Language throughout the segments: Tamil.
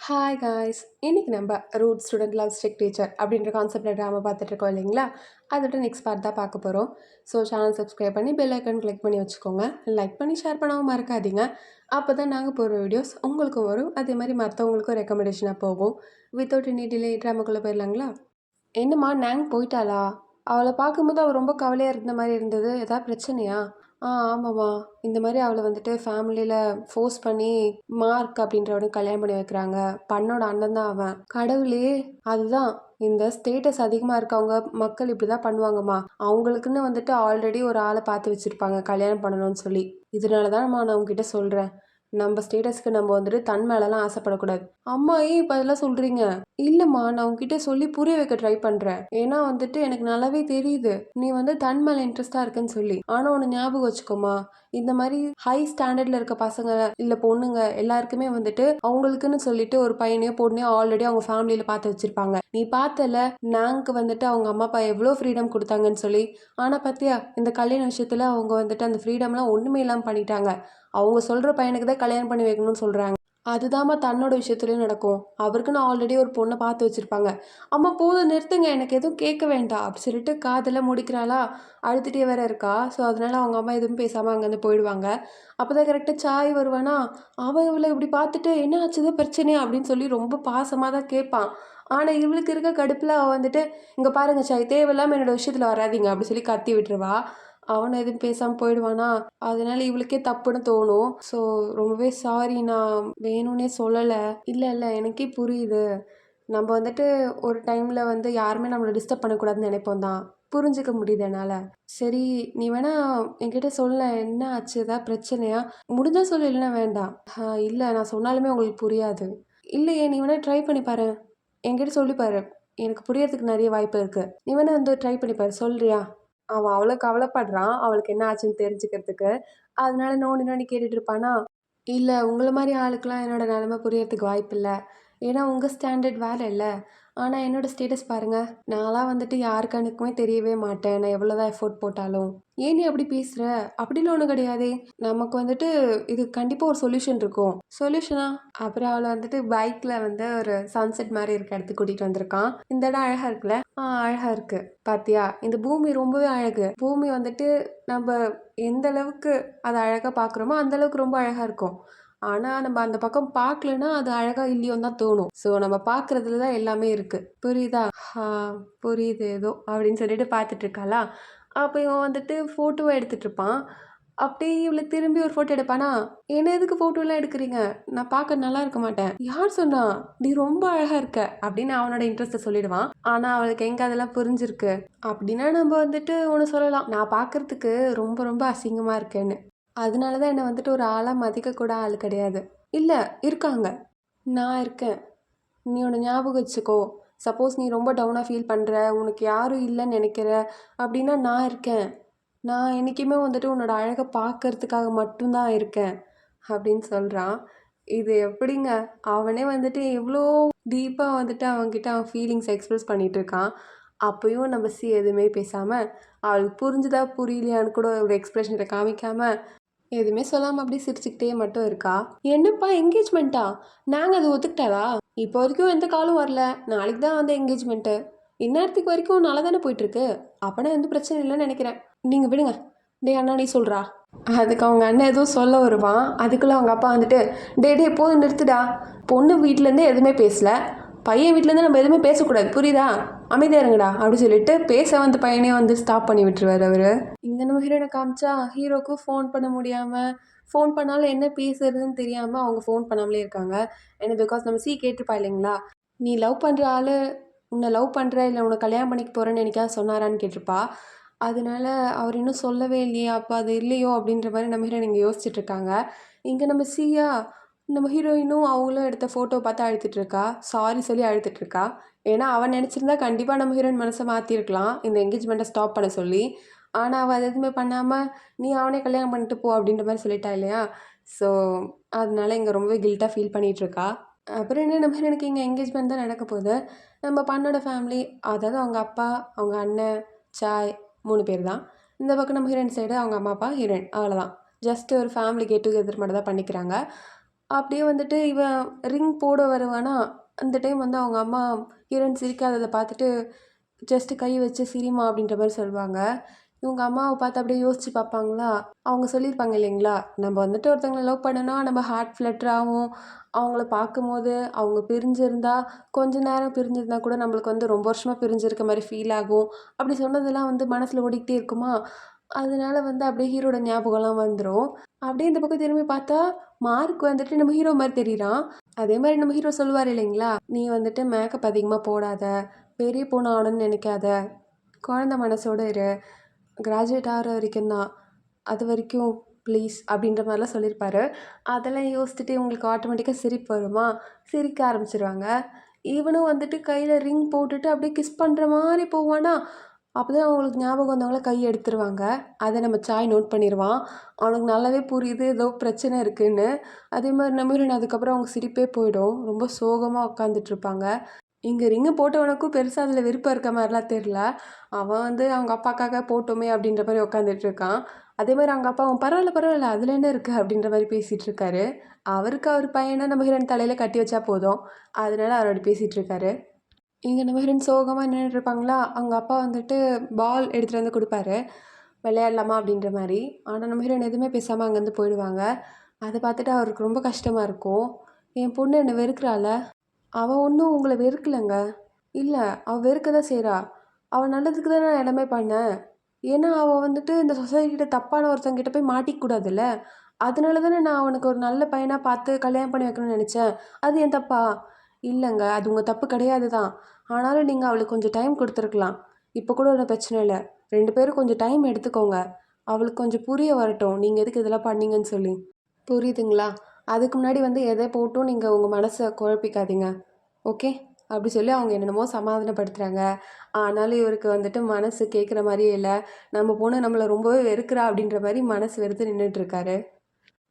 ஹாய் காய்ஸ், இன்னைக்கு நம்ம rude student love strict teacher அப்படின்ற கான்செப்டில் ட்ராமா பார்த்துட்டு இருக்கோம் இல்லைங்களா? அதோட நெக்ஸ்ட் பார்ட் தான் பார்க்க போகிறோம். ஸோ சேனல் சப்ஸ்கிரைப் பண்ணி பெல் ஐக்கன் கிளிக் பண்ணி வச்சுக்கோங்க. லைக் பண்ணி ஷேர் பண்ணாமல் மறக்காதீங்க. அப்போ தான் நாங்கள் போகிற வீடியோஸ் உங்களுக்கும் வரும், அதே மாதிரி மற்றவங்களுக்கும் ரெக்கமெண்டேஷனாக போகும். வித்தவுட் எனி டிலே ட்ராமாக்குள்ளே போயிடலாங்களா? என்னம்மா நாங் போயிட்டாளா? அவளை பார்க்கும்போது அவள் ரொம்ப கவலையாக இருந்த மாதிரி இருந்தது. ஏதாவது பிரச்சனையா? ஆமாம்மா. இந்த மாதிரி அவளை வந்துட்டு ஃபேமிலியில் ஃபோர்ஸ் பண்ணி மார்க் அப்படின்றவனுக்கு கல்யாணம் பண்ணி வைக்கிறாங்க. பண்ணோட அண்ணன் தான் அவன். கடவுளே! அதுதான் இந்த ஸ்டேட்டஸ் அதிகமாக இருக்கவங்க மக்கள் இப்படி தான் பண்ணுவாங்கம்மா. அவங்களுக்குன்னு வந்துட்டு ஆல்ரெடி ஒரு ஆளை பார்த்து வச்சுருப்பாங்க கல்யாணம் பண்ணணும்னு சொல்லி. இதனால தான்ம்மா நான் உங்ககிட்ட சொல்கிறேன், நம்ம ஸ்டேட்டஸ்க்கு நம்ம வந்துட்டு தன் மேலெலாம் ஆசைப்படக்கூடாது. அம்மா ஏன் இப்போ அதெல்லாம் சொல்கிறீங்க? இல்லைம்மா, நான் உங்ககிட்ட சொல்லி புரிய வைக்க ட்ரை பண்ணுறேன். ஏன்னா வந்துட்டு எனக்கு நல்லாவே தெரியுது நீ வந்து தன் மேலே இன்ட்ரெஸ்டாக இருக்குன்னு சொல்லி. ஆனால் ஒன்று ஞாபகம் வச்சுக்கோமா, இந்த மாதிரி ஹை ஸ்டாண்டர்டில் இருக்க பசங்க இல்லை பொண்ணுங்க எல்லாருக்குமே வந்துட்டு அவங்களுக்குன்னு சொல்லிட்டு ஒரு பையனையோ பொண்ணையோ ஆல்ரெடி அவங்க ஃபேமிலியில் பார்த்து வச்சுருப்பாங்க. நீ பார்த்தல நாங்க்கு வந்துட்டு அவங்க அம்மா அப்பா எவ்வளோ ஃப்ரீடம் கொடுத்தாங்கன்னு சொல்லி. ஆனால் பார்த்தியா இந்த கல்யாண விஷயத்தில் அவங்க வந்துட்டு அந்த ஃப்ரீடம்லாம் ஒன்றுமே இல்லாமல் பண்ணிட்டாங்க. அவங்க சொல்கிற பையனுக்கு தான் கல்யாணம் பண்ணி வைக்கணும்னு சொல்கிறாங்க. அதுதாம்மா தன்னோட விஷயத்துலையும் நடக்கும். அவருக்குன்னு ஆல்ரெடி ஒரு பொண்ணை பார்த்து வச்சுருப்பாங்க. அம்மா போதும் நிறுத்துங்க, எனக்கு எதுவும் கேட்க வேண்டாம் அப்படி சொல்லிட்டு காதில் முடிக்கிறாளா, அழுதுகிட்டே வேற இருக்கா. ஸோ அதனால் அவங்க அம்மா எதுவும் பேசாமல் அங்கேருந்து போயிடுவாங்க. அப்போ தான் கரெக்டாக சாய் வருவானா, அவன் இவளை இப்படி பார்த்துட்டு என்ன ஆச்சுது பிரச்சனையா அப்படின்னு சொல்லி ரொம்ப பாசமாக தான் கேட்பான். ஆனால் இவளுக்கு இருக்க கடுப்பில் அவள் வந்துட்டு, இங்கே பாருங்க சாய், தேவையில்லாமல் என்னோடய விஷயத்தில் வராதிங்க அப்படி சொல்லி கத்தி விட்டுருவா. அவனை எதுவும் பேசாமல் போயிடுவானா, அதனால இவளுக்கே தப்புன்னு தோணும். ஸோ ரொம்பவே சாரி, நான் வேணும்னே சொல்லலை. இல்லை இல்லை, எனக்கே புரியுது. நம்ம வந்துட்டு ஒரு டைமில் வந்து யாருமே நம்மளை டிஸ்டர்ப் பண்ணக்கூடாதுன்னு நினைப்போம் தான். புரிஞ்சுக்க முடியுது என்னால். சரி, நீ வேணா என்கிட்ட சொல்ல, என்ன ஆச்சு, ஏதாவது பிரச்சனையா? முடிஞ்சால் சொல்லு, இல்லைன்னா வேண்டாம். இல்லை, நான் சொன்னாலுமே உங்களுக்கு புரியாது. இல்லையே, நீ வேணா ட்ரை பண்ணி பாரு, என்கிட்ட சொல்லிப்பாரு. எனக்கு புரியறதுக்கு நிறைய வாய்ப்பு இருக்குது. நீ வேணா வந்து ட்ரை பண்ணிப்பாரு, சொல்றியா? அவன் அவ்வளோ கவலைப்படுறான் அவளுக்கு என்ன ஆச்சுன்னு தெரிஞ்சுக்கிறதுக்கு. அதனால நோண்டி நோண்டி கேட்டுட்டு இருப்பானா. இல்லை, உங்களை மாதிரி ஆளுக்கெல்லாம் என்னோட நிலமை புரியறதுக்கு வாய்ப்பில்லை. ஏன்னா உங்கள் ஸ்டாண்டர்ட் வேறு இல்லை. ஆனால் என்னோடய ஸ்டேட்டஸ் பாருங்கள், நான்லாம் வந்துட்டு யாரு கண்ணுக்குமே தெரியவே மாட்டேன். நான் எவ்வளோ தான் எஃபோர்ட் போட்டாலும். ஏன் நீ அப்படி பேசுகிற? அப்படிலாம் ஒன்றும் கிடையாதே. நமக்கு வந்துட்டு இது கண்டிப்பாக ஒரு சொல்யூஷன் இருக்கும். சொல்யூஷனா? அப்புறம் அவளை வந்துட்டு பைக்கில் வந்து ஒரு சன்செட் மாதிரி இருக்க இடத்துக்கு கூட்டிகிட்டு வந்திருக்கான். இந்த இடம் அழகாக இருக்குல்ல? அழகாக இருக்குது. பாத்தியா, இந்த பூமி ரொம்பவே அழகு. பூமி வந்துட்டு நம்ம எந்த அளவுக்கு அதை அழகாக பார்க்குறோமோ அந்த அளவுக்கு ரொம்ப அழகாக இருக்கும். ஆனால் நம்ம அந்த பக்கம் பார்க்கலன்னா அது அழகாக இல்லையோன்னு தான் தோணும். ஸோ நம்ம பார்க்குறதுல தான் எல்லாமே இருக்குது. புரியுதா? புரியுது ஏதோ அப்படின்னு சொல்லிட்டு பார்த்துட்டு இருக்காளா. அப்போ இவன் வந்துட்டு ஃபோட்டோவை எடுத்துகிட்டு இருப்பான். அப்படியே இவளை திரும்பி ஒரு ஃபோட்டோ எடுப்பானா. என்ன எதுக்கு ஃபோட்டோலாம் எடுக்கிறீங்க? நான் பார்க்க நல்லா இருக்க மாட்டேன். யார் சொன்னா? நீ ரொம்ப அழகாக இருக்க அப்படின்னு அவனோட இன்ட்ரெஸ்ட்டை சொல்லிடுவான். ஆனால் அவளுக்கு எங்கே அதெல்லாம் புரிஞ்சிருக்கு. அப்படின்னா நம்ம வந்துட்டு ஒன்று சொல்லலாம், நான் பார்க்குறதுக்கு ரொம்ப ரொம்ப அசிங்கமாக இருக்கேன்னு. அதனால தான் என்னை வந்துட்டு ஒரு ஆளாக மதிக்கக்கூட ஆள் கிடையாது. இல்லை, இருக்காங்க. நான் இருக்கேன். நீ ஒன்று ஞாபகம் வச்சுக்கோ. சப்போஸ் நீ ரொம்ப டவுனாக ஃபீல் பண்ணுற, உனக்கு யாரும் இல்லைன்னு நினைக்கிற அப்படின்னா நான் இருக்கேன். நான் என்றைக்குமே வந்துட்டு உன்னோட அழகை பார்க்கறதுக்காக மட்டும்தான் இருக்கேன் அப்படின்னு சொல்கிறான். இது எப்படிங்க? அவனே வந்துட்டு எவ்வளோ டீப்பாக வந்துட்டு அவன்கிட்ட அவன் ஃபீலிங்ஸ் எக்ஸ்ப்ரெஸ் பண்ணிகிட்டு இருக்கான். அப்போயும் நம்ம எதுவுமே பேசாமல், அவளுக்கு புரிஞ்சுதா புரியலையான்னு கூட ஒரு எக்ஸ்ப்ரெஷனை காமிக்காமல் எதுவுமே சொல்லாமல் அப்படியே சிரிச்சுக்கிட்டே மட்டும் இருக்கா. என்னப்பா என்கேஜ்மெண்ட்டா? நாங்கள் அதை ஒத்துக்கிட்டாளா? இப்போ வரைக்கும் எந்த காலும் வரல. நாளைக்கு தான் வந்து என்கேஜ்மெண்ட்டு. இந்நேரத்துக்கு வரைக்கும் நல்லா தானே போயிட்டுருக்கு. அப்போனா எந்த பிரச்சனை இல்லைன்னு நினைக்கிறேன். நீங்கள் விடுங்க. டே அண்ணா, நீ சொல்கிறா. அதுக்கு அவங்க அண்ணன் எதுவும் சொல்ல வருவான். அதுக்குள்ளே அவங்க அப்பா வந்துட்டு, டே போதும் நிறுத்துடா. பொண்ணு வீட்டிலேருந்தே எதுவுமே பேசலை, பையன் வீட்டிலேருந்து நம்ம எதுவுமே பேசக்கூடாது, புரியுதா? அமைதியாக இருங்கடா அப்படி சொல்லிட்டு பேச வந்த பையனே வந்து ஸ்டாப் பண்ணி விட்டுருவார் அவர். இந்த நம்ம ஹீரோனை காமிச்சா ஹீரோக்கு ஃபோன் பண்ண முடியாமல், ஃபோன் பண்ணாலும் என்ன பேசுறதுன்னு தெரியாமல் அவங்க ஃபோன் பண்ணாமலே இருக்காங்க. ஏன்னா பிகாஸ் நம்ம கேட்டிருப்பா இல்லைங்களா, நீ லவ் பண்ணுற ஆள் உன்னை லவ் பண்ணுற இல்லை உன்னை கல்யாணம் பண்ணிக்க போகிறேன்னு என்னைக்காவது சொன்னாரான்னு கேட்டிருப்பா. அதனால அவர் இன்னும் சொல்லவே இல்லையா, அப்போ அது இல்லையோ அப்படின்ற மாதிரி நம்ம ஹீரோயின் இங்கே யோசிச்சுட்ருக்காங்க. இங்கே நம்ம நம்ம ஹீரோயினும் அவங்களும் எடுத்த ஃபோட்டோ பார்த்து அழுத்துட்டு இருக்கா. சாரி சொல்லி அழுத்துட்டு இருக்கா. ஏன்னா அவன் நினச்சிருந்தா கண்டிப்பாக நம்ம ஹீரோயின் மனசை மாற்றிருக்கலாம், இந்த என்கேஜ்மெண்ட்டை ஸ்டாப் பண்ண சொல்லி. ஆனால் அவள் அது எதுவுமே பண்ணாமல், நீ அவனே கல்யாணம் பண்ணிட்டு போ அப்படின்ற மாதிரி சொல்லிட்டா இல்லையா. ஸோ அதனால இங்கே ரொம்பவே கில்ட்டாக ஃபீல் பண்ணிகிட்ருக்கா. அப்புறம் என்ன, நம்ம ஹீரோனுக்கு இங்கே என்கேஜ்மெண்ட் தான் நடக்க போகுது. நம்ம பண்ணோட ஃபேமிலி, அதாவது அவங்க அப்பா, அவங்க அண்ணன், சாய் 3 பேர் தான். இந்த பக்கம் நம்ம ஹீரோயின் சைடு அவங்க அம்மா அப்பா, ஹீரோயின், அவ்வளோதான். ஜஸ்ட் ஒரு ஃபேமிலி கெட் டுகெதர் மட்டும் தான் பண்ணிக்கிறாங்க. அப்படியே வந்துட்டு இவன் ரிங் போட வருவானா, அந்த டைம் வந்து அவங்க அம்மா ஹீரோயின் சிரிக்காததை பார்த்துட்டு ஜஸ்ட்டு கை வச்சு சிரிம்மா அப்படின்ற மாரி சொல்லுவாங்க. இவங்க அம்மாவ பார்த்து அப்படியே யோசிச்சு பார்ப்பாங்களா, அவங்க சொல்லியிருப்பாங்க இல்லைங்களா, நம்ம வந்துட்டு ஒருத்தவங்கள லவ் பண்ணோன்னா நம்ம ஹார்ட் ஃப்ளட்டர் ஆகும். அவங்கள பார்க்கும்போது அவங்க பிரிஞ்சிருந்தா கொஞ்ச நேரம் பிரிஞ்சிருந்தா கூட நம்மளுக்கு வந்து ரொம்ப வருஷமா பிரிஞ்சிருக்க மாரி ஃபீல் ஆகும். அப்படி சொன்னதெல்லாம் வந்து மனசில் ஓடிக்கிட்டே இருக்குமா, அதனால வந்து அப்படியே ஹீரோட ஞாபகம்லாம் வந்துரும். அப்படியே இந்த பக்கம் திரும்பி பார்த்தா, மார்க் வந்துட்டு நம்ம ஹீரோ மாரி தெரியிறான். அதே மாரி நம்ம ஹீரோ சொல்லுவார் இல்லைங்களா, "நீ வந்துட்டு மேக்கப் அதிகமாக போடாத, பெரிய பொண்ணு ஆகணும்னு நினைக்காத, குழந்த மனசோட இரு, கிராஜுவேட் ஆகிற வரைக்கும் தான், அது வரைக்கும் ப்ளீஸ்" அப்படின்ற மாதிரிலாம் சொல்லியிருப்பாரு. அதெல்லாம் யோசிச்சுட்டு இவங்களுக்கு ஆட்டோமேட்டிக்காக சிரிப்பு வருமா, சிரிக்க ஆரம்பிச்சிருவாங்க. இவனும் வந்துட்டு கையில் ரிங் போட்டுட்டு அப்படியே கிஸ் பண்ணுற மாதிரி போவானா, அப்போ தான் அவங்களுக்கு ஞாபகம் வந்தவங்கள கை எடுத்துருவாங்க. அதை நம்ம சாய் நோட் பண்ணிடுவான். அவனுக்கு நல்லாவே புரியுது ஏதோ பிரச்சனை இருக்குதுன்னு. அதே மாதிரி நம்ம அதுக்கப்புறம் அவங்க சிரிப்பே போயிடும். ரொம்ப சோகமாக உட்காந்துட்ருப்பாங்க. இங்கே ரிங்கு போட்டவனுக்கும் பெருசாக அதில் விருப்பம் இருக்க மாதிரிலாம் தெரில. அவன் வந்து அவங்க அப்பாக்காக போட்டோமே அப்படின்ற மாதிரி உட்காந்துட்ருக்கான். அதே மாதிரி அவங்க அப்பா அவன் பரவாயில்ல பரவாயில்ல அதில் என்ன இருக்குது அப்படின்ற மாதிரி பேசிகிட்டு இருக்காரு. அவருக்கு அவர் பையனை நம்ம ஹீரோயின் தலையில் கட்டி வச்சா போதும், அதனால அவர் அப்படி பேசிகிட்டு இருக்காரு. இங்கே நம்ம ஹீரோயின் சோகமாக நின்றுட்டுருப்பாங்களா, அவங்க அப்பா வந்துட்டு பால் எடுத்துகிட்டு வந்து கொடுப்பாரு. விளையாடலாமா அப்படின்ற மாதிரி. ஆனால் நம்ம ஹீரோயின் எதுவுமே பேசாமல் அங்கேருந்து போயிடுவாங்க. அதை பார்த்துட்டு அவருக்கு ரொம்ப கஷ்டமாக இருக்கும். என் பொண்ணு என்னை வெறுக்கிறாள, அவள் ஒன்றும் உங்களை வெறுக்கலைங்க. இல்லை, அவள் வெறுக்க தான் செய்கிறா. அவள் நல்லதுக்கு தான் நான் எல்லாமே பண்ணேன். ஏன்னா அவள் வந்துட்டு இந்த சொசைட்டிகிட்ட தப்பான ஒருத்தங்கிட்ட போய் மாட்டிக்கூடாதுல்ல. அதனால தானே நான் அவனுக்கு ஒரு நல்ல பையனாக பார்த்து கல்யாணம் பண்ணி வைக்கணும்னு நினச்சேன். அது என் தப்பா? இல்லைங்க, அது உங்கள் தப்பு கிடையாது தான். ஆனாலும் நீங்கள் அவளுக்கு கொஞ்சம் டைம் கொடுத்துருக்கலாம். இப்போ கூட ஒன்றும் பிரச்சனை இல்லை. 2 பேரும் கொஞ்சம் டைம் எடுத்துக்கோங்க. அவளுக்கு கொஞ்சம் புரிய வரட்டும், நீங்கள் எதுக்கு இதெல்லாம் பண்ணீங்கன்னு சொல்லி. புரியுதுங்களா? அதுக்கு முன்னாடி வந்து எதை போட்டும் நீங்கள் உங்கள் மனசை குழப்பிக்காதீங்க. ஓகே? அப்படி சொல்லி அவங்க என்னென்னமோ சமாதானப்படுத்துகிறாங்க. ஆனாலும் இவருக்கு வந்துட்டு மனசு கேட்குற மாதிரியே இல்லை. நம்ம பொண்ணு நம்மளை ரொம்பவே வெறுக்கிறா அப்படின்ற மாதிரி மனசு வெறுத்து நின்றுட்டுருக்காரு.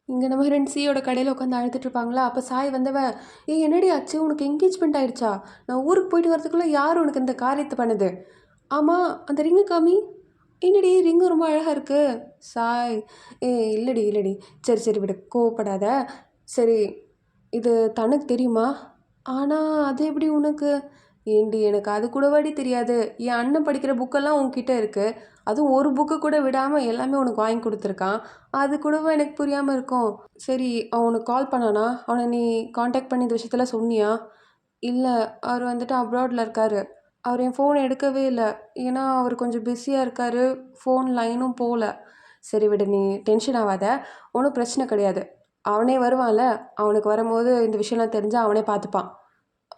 இங்கே நம்ம ஹீரோயின் சியோட கடையில் உட்காந்து அழுதுட்டு இருப்பாங்களா, அப்போ சாய் வந்தவன், ஏய் என்னடி ஆச்சு, உனக்கு என்கேஜ்மெண்ட் ஆயிடுச்சா? நான் ஊருக்கு போயிட்டு வரதுக்குள்ளே யார் உனக்கு இந்த காரியத்தை பண்ணுது? ஆமாம், அந்த ரிங்கு காமி. என்னடி ரிங்கு ரொம்ப அழகாக இருக்கு. சாய், ஏ இல்லடி இல்லடி, சரி சரி விடு, கோவப்படாத. சரி, இது தனக்கு தெரியுமா? ஆனால் அது எப்படி உனக்கு? ஏண்டி எனக்கு அது கூடவாடி தெரியாது. என் அண்ணன் படிக்கிற புக்கெல்லாம் உன்கிட்ட இருக்குது. அதுவும் ஒரு புக்கு கூட விடாமல் எல்லாமே உனக்கு வாங்கி கொடுத்துருக்கான். அது கூடவா எனக்கு புரியாமல் இருக்கும்? சரி, அவன் உனக்கு கால் பண்ணானா? அவனை நீ காண்டாக்ட் பண்ணி இந்த விஷயத்தெல்லாம் சொன்னியா? இல்லை, அவர் வந்துட்டு அப்ராடில் இருக்கார். அவர் என் ஃபோன் எடுக்கவே இல்லை. ஏன்னா அவர் கொஞ்சம் பிஸியாக இருக்கார். ஃபோன் லைனும் போகல. சரி விடு, நீ டென்ஷன் ஆகாத. ஒன்றும் பிரச்சனை கிடையாது. அவனே வருவான்ல, அவனுக்கு வரும்போது இந்த விஷயம்லாம் தெரிஞ்சால் அவனே பார்த்துப்பான்.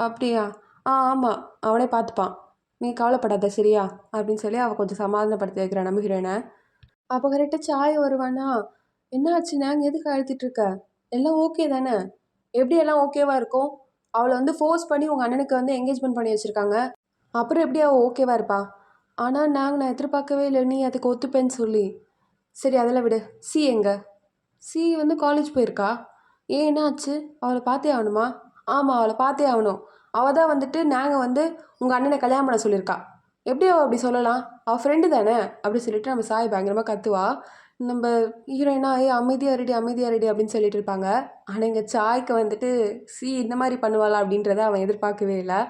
அப்படியா? ஆமாம், அவனே பார்த்துப்பான். நீ கவலைப்படாத சரியா? அப்படின்னு சொல்லி அவள் கொஞ்சம் சமாதானப்படுத்தி வைக்கிறான் நம்ம ஹீரோயினை. அப்போ கரெக்டாக சாய் வருவானா, என்ன ஆச்சு, நாங்கள் எதுக்கு அழுத்திட்டுருக்க? எல்லாம் ஓகே தானே? எப்படி எல்லாம் ஓகேவா இருக்கும்? அவளை வந்து ஃபோர்ஸ் பண்ணி உங்கள் அண்ணனுக்கு வந்து என்கேஜ்மெண்ட் பண்ணி வச்சுருக்காங்க. அப்புறம் எப்படி அவள் ஓகேவா இருப்பா? ஆனால் நான் எதிர்பார்க்கவே இல்லை நீ அதுக்கு ஒத்துப்பேன்னு சொல்லி. சரி அதெல்லாம் விடு. சி எங்க? சி வந்து காலேஜ் போயிருக்கா. ஏன் என்ன ஆச்சு? அவளை பார்த்தே ஆகணுமா? ஆமாம், அவளை பார்த்தே ஆகணும். அவள் தான் வந்துட்டு நாங்கள் வந்து உங்கள் அண்ணனை கல்யாணம் பண்ண சொல்லியிருக்கா. எப்படி அவள் அப்படி சொல்லலாம்? அவள் ஃப்ரெண்டு தானே அப்படி சொல்லிட்டு நம்ம சாய் பயங்கரமாக கத்துவா. நம்ம ஹீரோயினா ஏ அமைதியாக ரெடி அமைதியாக ரெடி அப்படின்னு சொல்லிட்டு இருப்பாங்க. ஆனால் எங்கள் சாய்க்கு வந்துட்டு சி இந்த மாதிரி பண்ணுவாளா அப்படின்றத அவன் எதிர்பார்க்கவே இல்லை.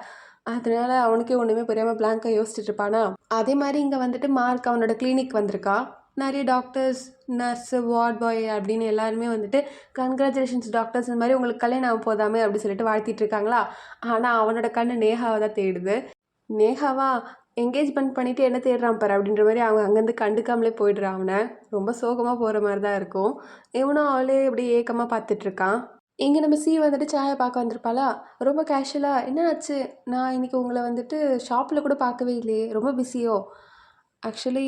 அதனால அவனுக்கே ஒன்றுமே புரியாமல் பிளாங்காக யோசிச்சுட்டு இருப்பானா. அதே மாதிரி இங்கே வந்துட்டு மார்க் அவனோட கிளினிக் வந்திருக்கா. நிறைய டாக்டர்ஸ், நர்ஸு, வார்ட் பாய் அப்படின்னு எல்லாருமே வந்துட்டு கங்க்ராச்சுலேஷன்ஸ் டாக்டர்ஸ், இந்த மாதிரி உங்களுக்கு கல்யாணம் ஆக போதாமே அப்படி சொல்லிட்டு வாழ்த்திட்டு இருக்காங்களா. ஆனால் அவனோட கண்ணு நேஹாவை தான் தேடுது. நேஹாவா என்கேஜ்மெண்ட் பண்ணிவிட்டு என்ன தேடுறான் பாரு அப்படின்ற மாதிரி அவன் அங்கேருந்து கண்டுக்காமலே போயிடுறான். அவனை ரொம்ப சோகமாக போகிற மாதிரி தான் இருக்கும். இவனும் அவளே இப்படி ஏக்கமாக பார்த்துட்ருக்கான். இங்கே நம்ம சி வந்துட்டு சாயை பார்க்க வந்திருப்பாளா, ரொம்ப கேஷுவலாக என்ன ஆச்சு, நான் இன்றைக்கி உங்களை வந்துட்டு ஷாப்பில் கூட பார்க்கவே இல்லையே, ரொம்ப பிஸியோ? ஆக்சுவலி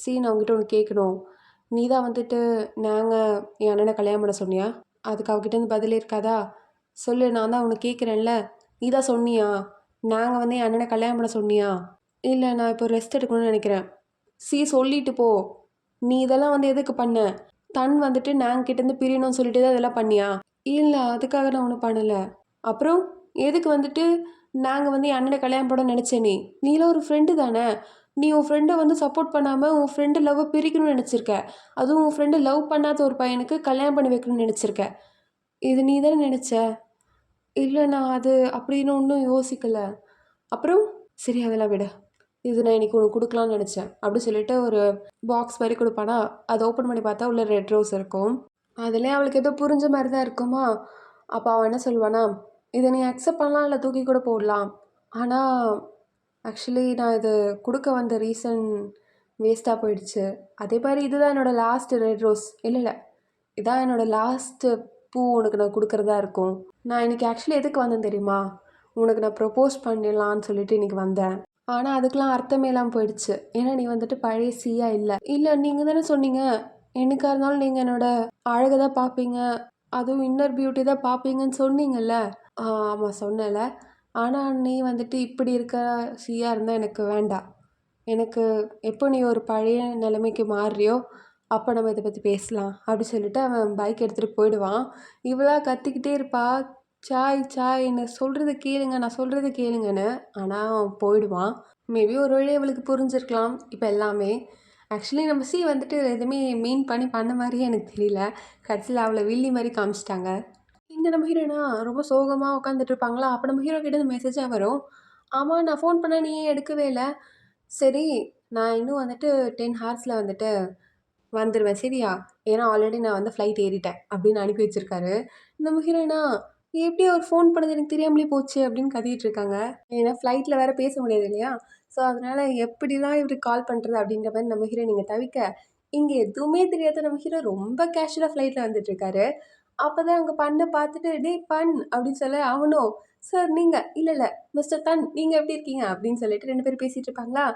சி, நான் உங்ககிட்ட ஒன்று கேட்கணும். நீ தான் வந்துட்டு நாங்கள் என் அண்ணனை கல்யாணம் பண்ண சொன்னியா? அதுக்கு அவகிட்டேருந்து பதிலே இருக்காதா? சொல்லு, நான் தான் உன்னை கேட்குறேன்ல. நீ தான் சொன்னியா நாங்கள் வந்து என் அண்ணனை கல்யாணம் பண்ண சொன்னியா? இல்லை, நான் இப்போ ரெஸ்ட் எடுக்கணும்னு நினைக்கிறேன். சி சொல்லிட்டு போ. நீ இதெல்லாம் வந்து எதுக்கு பண்ண? தன் வந்துட்டு நாங்கள் கிட்டேருந்து பிரியணும்னு சொல்லிட்டு தான் இதெல்லாம் பண்ணியா? இல்லை, அதுக்காக நான் ஒன்றும் பண்ணலை. அப்புறம் எதுக்கு வந்துட்டு நாங்கள் வந்து என் அண்ணனை கல்யாணம் பண்ண நினச்சேன்? நீலாம் ஒரு ஃப்ரெண்டு தானே. நீ உன் ஃப்ரெண்டை வந்து சப்போர்ட் பண்ணாமல் உன் ஃப்ரெண்டு லவ்வை பிரிக்கணும்னு நினச்சிருக்க. அதுவும் உன் ஃப்ரெண்டு லவ் பண்ணாத ஒரு பையனுக்கு கல்யாணம் பண்ணி வைக்கணும்னு நினச்சிருக்க. இது நீ தானே நினச்ச? இல்லை நான் அது அப்படின்னு ஒன்றும் யோசிக்கல. அப்புறம் சரி அதெல்லாம் விடு. இது நான் இன்னைக்கு உனக்கு கொடுக்கலான்னு நினச்சேன் அப்படி சொல்லிட்டு ஒரு பாக்ஸ் மாதிரி கொடுப்பானா, அதை ஓப்பன் பண்ணி பார்த்தா உள்ள ரெட் ரோஸ் இருக்கும். அதுலேயே அவளுக்கு ஏதோ புரிஞ்ச மாதிரி தான் இருக்குமா. அப்போ அவன் என்ன சொல்லுவானா, இதை நீ அக்செப்ட் பண்ணலாம் இல்லை தூக்கி கூட போடலாம். ஆனால் ஆக்சுவலி நான் இது கொடுக்க வந்த ரீசன் வேஸ்ட்டாக போயிடுச்சு. அதே மாதிரி இதுதான் என்னோடய லாஸ்ட் ரெட் ரோஸ். இல்லை இல்லை, இதான் என்னோடய லாஸ்ட்டு பூ உனக்கு நான் கொடுக்குறதா இருக்கும். நான் இன்றைக்கி ஆக்சுவலி எதுக்கு வந்தேன் தெரியுமா? உனக்கு நான் ப்ரப்போஸ் பண்ணிடலான்னு சொல்லிட்டு இன்றைக்கி வந்தேன். ஆனால் அதுக்கெலாம் அர்த்தமே இல்லாமல் போயிடுச்சு. ஏன்னா நீ வந்துட்டு பழைய சீயா இல்லை. இல்லை நீங்கள் தானே சொன்னீங்க, என்னைக்காக இருந்தாலும் நீங்கள் என்னோடய அழகை தான் பார்ப்பீங்க, அதுவும் இன்னர் பியூட்டி தான் பார்ப்பீங்கன்னு சொன்னீங்கல்ல. ஆமாம் சொன்னல. ஆனால் நீ வந்துட்டு இப்படி இருக்க சீயாக இருந்தால் எனக்கு வேண்டாம். எனக்கு எப்போ நீ ஒரு பழைய நிலைமைக்கு மாறுறியோ அப்போ நம்ம இதை பற்றி பேசலாம் அப்படி சொல்லிட்டு அவன் பைக் எடுத்துகிட்டு போயிடுவான். இவளாக கத்திக்கிட்டே இருப்பா, சாய் சாய் என்ன சொல்கிறது கேளுங்க, நான் சொல்கிறது கேளுங்கன்னு. ஆனால் அவன் போயிடுவான். மேபி ஒரு வழி அவளுக்கு புரிஞ்சிருக்கலாம் இப்போ எல்லாமே. ஆக்சுவலி நம்ம வந்துட்டு எதுவுமே மீன் பண்ண மாதிரியே எனக்கு தெரியல. கடைசியில் அவளை வில்லி மாதிரி காமிச்சிட்டாங்க. இங்கே நம்ம ஹீரோயினா ரொம்ப சோகமாக உட்காந்துட்டு இருப்பாங்களா. அப்போ நம்ம ஹீரோ கிட்ட இந்த மெசேஜாக வரும். ஆமாம் நான் ஃபோன் பண்ணால் நீ எடுக்கவே இல்லை. சரி நான் இன்னும் வந்துட்டு 10 ஹார்ஸில் வந்துட்டு வந்துடுவேன் சரியா, ஏன்னா ஆல்ரெடி நான் வந்து ஃப்ளைட் ஏறிட்டேன் அப்படின்னு அனுப்பி வச்சுருக்காரு. நம்ம ஹீரோயினா எப்படி அவர் ஃபோன் பண்ணது எனக்கு தெரியாமலே போச்சு அப்படின்னு கத்திட்டு இருக்காங்க. ஏன்னா ஃப்ளைட்டில் வேறு பேச முடியாது இல்லையா. ஸோ அதனால் எப்படிலாம் இவருக்கு கால் பண்ணுறது அப்படின்ற மாதிரி நம்ம ஹீரோ நீங்கள் தவிக்க, இங்கே எதுவுமே தெரியாத நம்ம ஹீரோ ரொம்ப கேஷுவலாக ஃப்ளைட்டில் வந்துட்டுருக்காரு. அப்போ தான் அங்கே பண்ண பார்த்துட்டு டே பண் அப்படின்னு சொல்ல அவனும் சார் நீங்கள் இல்லை இல்லை மிஸ்டர் தன் நீங்கள் எப்படி இருக்கீங்க அப்படின்னு சொல்லிட்டு 2 பேரும் பேசிகிட்டு இருப்பாங்களா.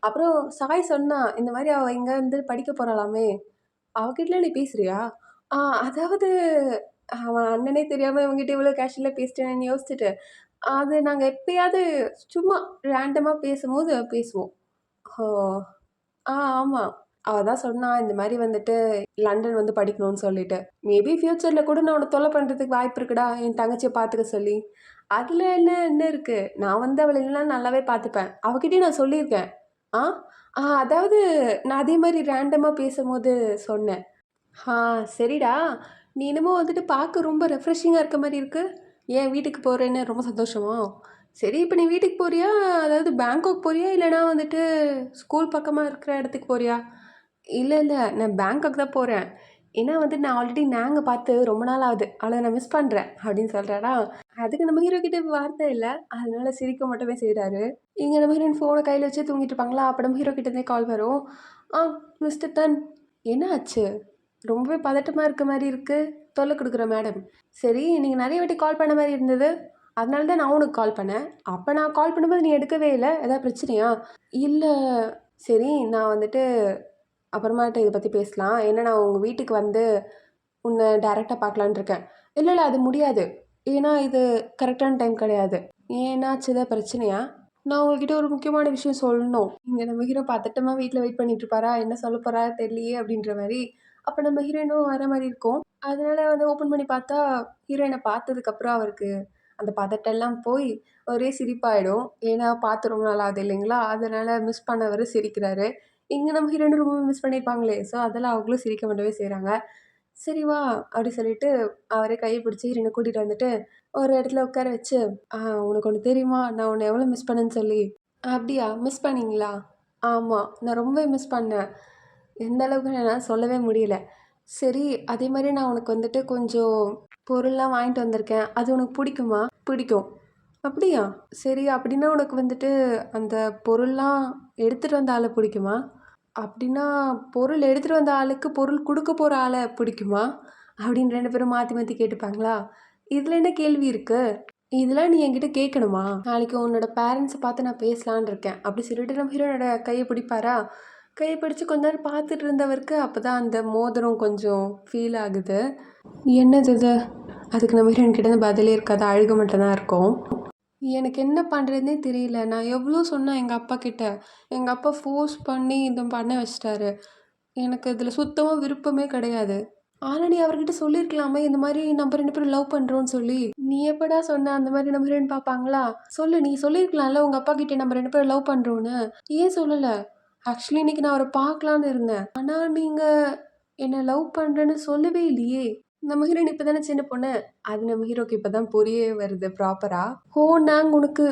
அப்புறம் சாய் சொன்னா இந்த மாதிரி அவள் இங்கே வந்து படிக்க போகிறாளாமே, அவகிட்டலாம் நீ பேசுறியா? அதாவது அவன் அண்ணனே தெரியாமல் இவங்ககிட்ட இவ்வளோ கேஷுவலாக பேசிட்டேன்னு யோசிச்சுட்டு, அது நாங்கள் எப்பயாவது சும்மா ரேண்டமாக பேசும்போது பேசுவோம். ஓ! ஆமாம். அவ தான் சொன்னா இந்த மாதிரி வந்துட்டு லண்டன் வந்து படிக்கணும்னு சொல்லிட்டு. மேபி ஃப்யூச்சரில் கூட நான் உன்னை தொல்லை பண்ணுறதுக்கு வாய்ப்பு இருக்குடா, என் தங்கச்சியை பார்த்துக்க சொல்லி. அதில் என்ன என்ன இருக்குது? நான் வந்து அவளை இல்லைனா நல்லாவே பார்த்துப்பேன். அவகிட்டயும் நான் சொல்லியிருக்கேன். ஆ அதாவது நான் அதே மாதிரி ரேண்டமாக பேசும்போது சொன்னேன். ஆ சரிடா, நீ என்னமோ வந்துட்டு பார்க்க ரொம்ப ரெஃப்ரெஷிங்காக இருக்க மாதிரி இருக்கு. ஏன் வீட்டுக்கு போகிறேன்னு ரொம்ப சந்தோஷமா? சரி இப்போ நீ வீட்டுக்கு போறியா? அதாவது பேங்காக் போறியா? இல்லைனா வந்துட்டு ஸ்கூல் பக்கமாக இருக்கிற இடத்துக்கு போறியா? இல்லை இல்லை நான் பேங்காக் தான் போகிறேன். ஏன்னா வந்து நான் ஆல்ரெடி நாங்கள் பார்த்து ரொம்ப நாள் ஆகுது, அவளை நான் மிஸ் பண்ணுறேன் அப்படின்னு சொல்கிறாடா. அதுக்கு நம்ம ஹீரோ கிட்ட வார்த்தை இல்லை, அதனால சிரிக்க மட்டுமே செய்கிறாரு. இங்கே நம்ம ஹீரோயின் ஃபோனை கையில் வச்சு தூங்கிட்டு இருப்பாங்களா. அப்போ நம்ம ஹீரோ கிட்டேருந்தே கால் வரும். மிஸ்டர் தன் என்ன ஆச்சு? ரொம்பவே பதட்டமாக இருக்க மாதிரி இருக்குது, தொல்லை கொடுக்குற மேடம். சரி நீங்கள் நிறைய வாட்டி கால் பண்ண மாதிரி இருந்தது, அதனால தான் நான் உனக்கு கால் பண்ணேன். அப்போ நான் கால் பண்ணும்போது நீ எடுக்கவே இல்லை, எதாவது பிரச்சனையா? இல்லை சரி நான் வந்துட்டு அப்புறமாட்ட இதை பற்றி பேசலாம். ஏன்னா நான் உங்கள் வீட்டுக்கு வந்து உன்னை டைரெக்டாக பார்க்கலான்னு இருக்கேன். இல்லை இல்லை அது முடியாது, ஏன்னா இது கரெக்டான டைம் கிடையாது. ஏன்னாச்சு ஏதாவது பிரச்சனையா? நான் உங்ககிட்ட ஒரு முக்கியமான விஷயம் சொல்லணும். இங்கே நம்ம ஹீரோ பதட்டமாக வீட்டில் வெயிட் பண்ணிட்டு இருப்பாரா, என்ன சொல்ல போகிறா தெரியலையே அப்படின்ற மாதிரி. அப்போ நம்ம ஹீரோயினும் வர மாதிரி இருக்கும். அதனால வந்து ஓப்பன் பண்ணி பார்த்தா ஹீரோயினை பார்த்ததுக்கப்புறம் அவருக்கு அந்த பதட்டெல்லாம் போய் ஒரே சிரிப்பாயிடும். ஏன்னா பார்த்து ரொம்ப நாள் ஆகுது இல்லைங்களா, அதனால் மிஸ் பண்ணவர் சிரிக்கிறாரு. இங்கே நம்ம ஹீரோயினும் ரொம்ப மிஸ் பண்ணியிருப்பாங்களே, ஸோ அதெல்லாம் அவங்களும் சிரிக்க மட்டுமே செய்கிறாங்க. சரி வா அப்படி சொல்லிட்டு அவரே கையை பிடிச்சி ஹீரோயினை கூட்டிகிட்டு வந்துட்டு ஒரு இடத்துல உட்கார வச்சு, உனக்கு ஒன்று தெரியுமா நான் உன்னை எவ்வளோ மிஸ் பண்ணேன்னு சொல்லி. அப்படியா மிஸ் பண்ணீங்களா? ஆமாம் நான் ரொம்ப மிஸ் பண்ணேன். எந்த அளவுக்கு என்னால் சொல்லவே முடியல. சரி அதே மாதிரி நான் உனக்கு வந்துட்டு கொஞ்சம் பொருள்லாம் வாங்கிட்டு வந்திருக்கேன், அது உனக்கு பிடிக்குமா? பிடிக்கும். அப்படியா? சரி அப்படின்னா உனக்கு வந்துட்டு அந்த பொருள்லாம் எடுத்துகிட்டு வந்த ஆளை பிடிக்குமா? அப்படின்னா பொருள் எடுத்துகிட்டு வந்த ஆளுக்கு பொருள் கொடுக்க போகிற ஆளை பிடிக்குமா? அப்படின்னு 2 பேரும் மாற்றி மாற்றி கேட்டுப்பாங்களா. இதில் என்ன கேள்வி இருக்குது? இதெல்லாம் நீ என்கிட்ட கேட்கணுமா? நாளைக்கு உன்னோட பேரண்ட்ஸை பார்த்து நான் பேசலான்னு இருக்கேன் அப்படி சொல்லிட்டு நம்ம ஹீரோனோட கையை பிடிப்பாரா. கையை பிடிச்சி கொஞ்ச நேரம் பார்த்துட்டு இருந்தவருக்கு அப்போ தான் அந்த மோதிரம் கொஞ்சம் ஃபீல் ஆகுது. என்னது இது? அதுக்கு நம்ம ஹீரோயின் கிட்ட பதிலே இருக்காது, அழுக மட்டும் தான் இருக்கும். எனக்கு என்ன பண்ணுறதுனே தெரியல. நான் எவ்வளோ சொன்னேன் எங்கள் அப்பா கிட்ட. எங்கள் அப்பா ஃபோர்ஸ் பண்ணி இதை பண்ண வச்சிட்டாரு. எனக்கு இதில் சுத்தமாக விருப்பமே கிடையாது. ஆனால் நீ அவர்கிட்ட சொல்லியிருக்கலாமே, இந்த மாதிரி நம்ம 2 பேரும் லவ் பண்ணுறோன்னு சொல்லி. நீ எப்படா சொன்ன அந்த மாதிரி நம்ம ஹீரோயின் பார்ப்பாங்களா? சொல்லு, நீ சொல்லியிருக்கலாம்ல உங்கள் அப்பா கிட்ட நம்ம 2 பேரும் லவ் பண்ணுறோன்னு. ஏன் சொல்லலை? ஆக்சுவலி இன்னைக்கு நான் அவரை பார்க்கலான்னு இருந்தேன். ஆனால் நீங்கள் என்னை லவ் பண்ணுறேன்னு சொல்லவே இல்லையே. நம்ம ஹீரோயின் இப்போ தானே சின்ன பொண்ணு. அது நம்ம ஹீரோக்கு இப்போ தான் புரியவே வருது ப்ராப்பரா. ஓ! நாங்க உனக்கு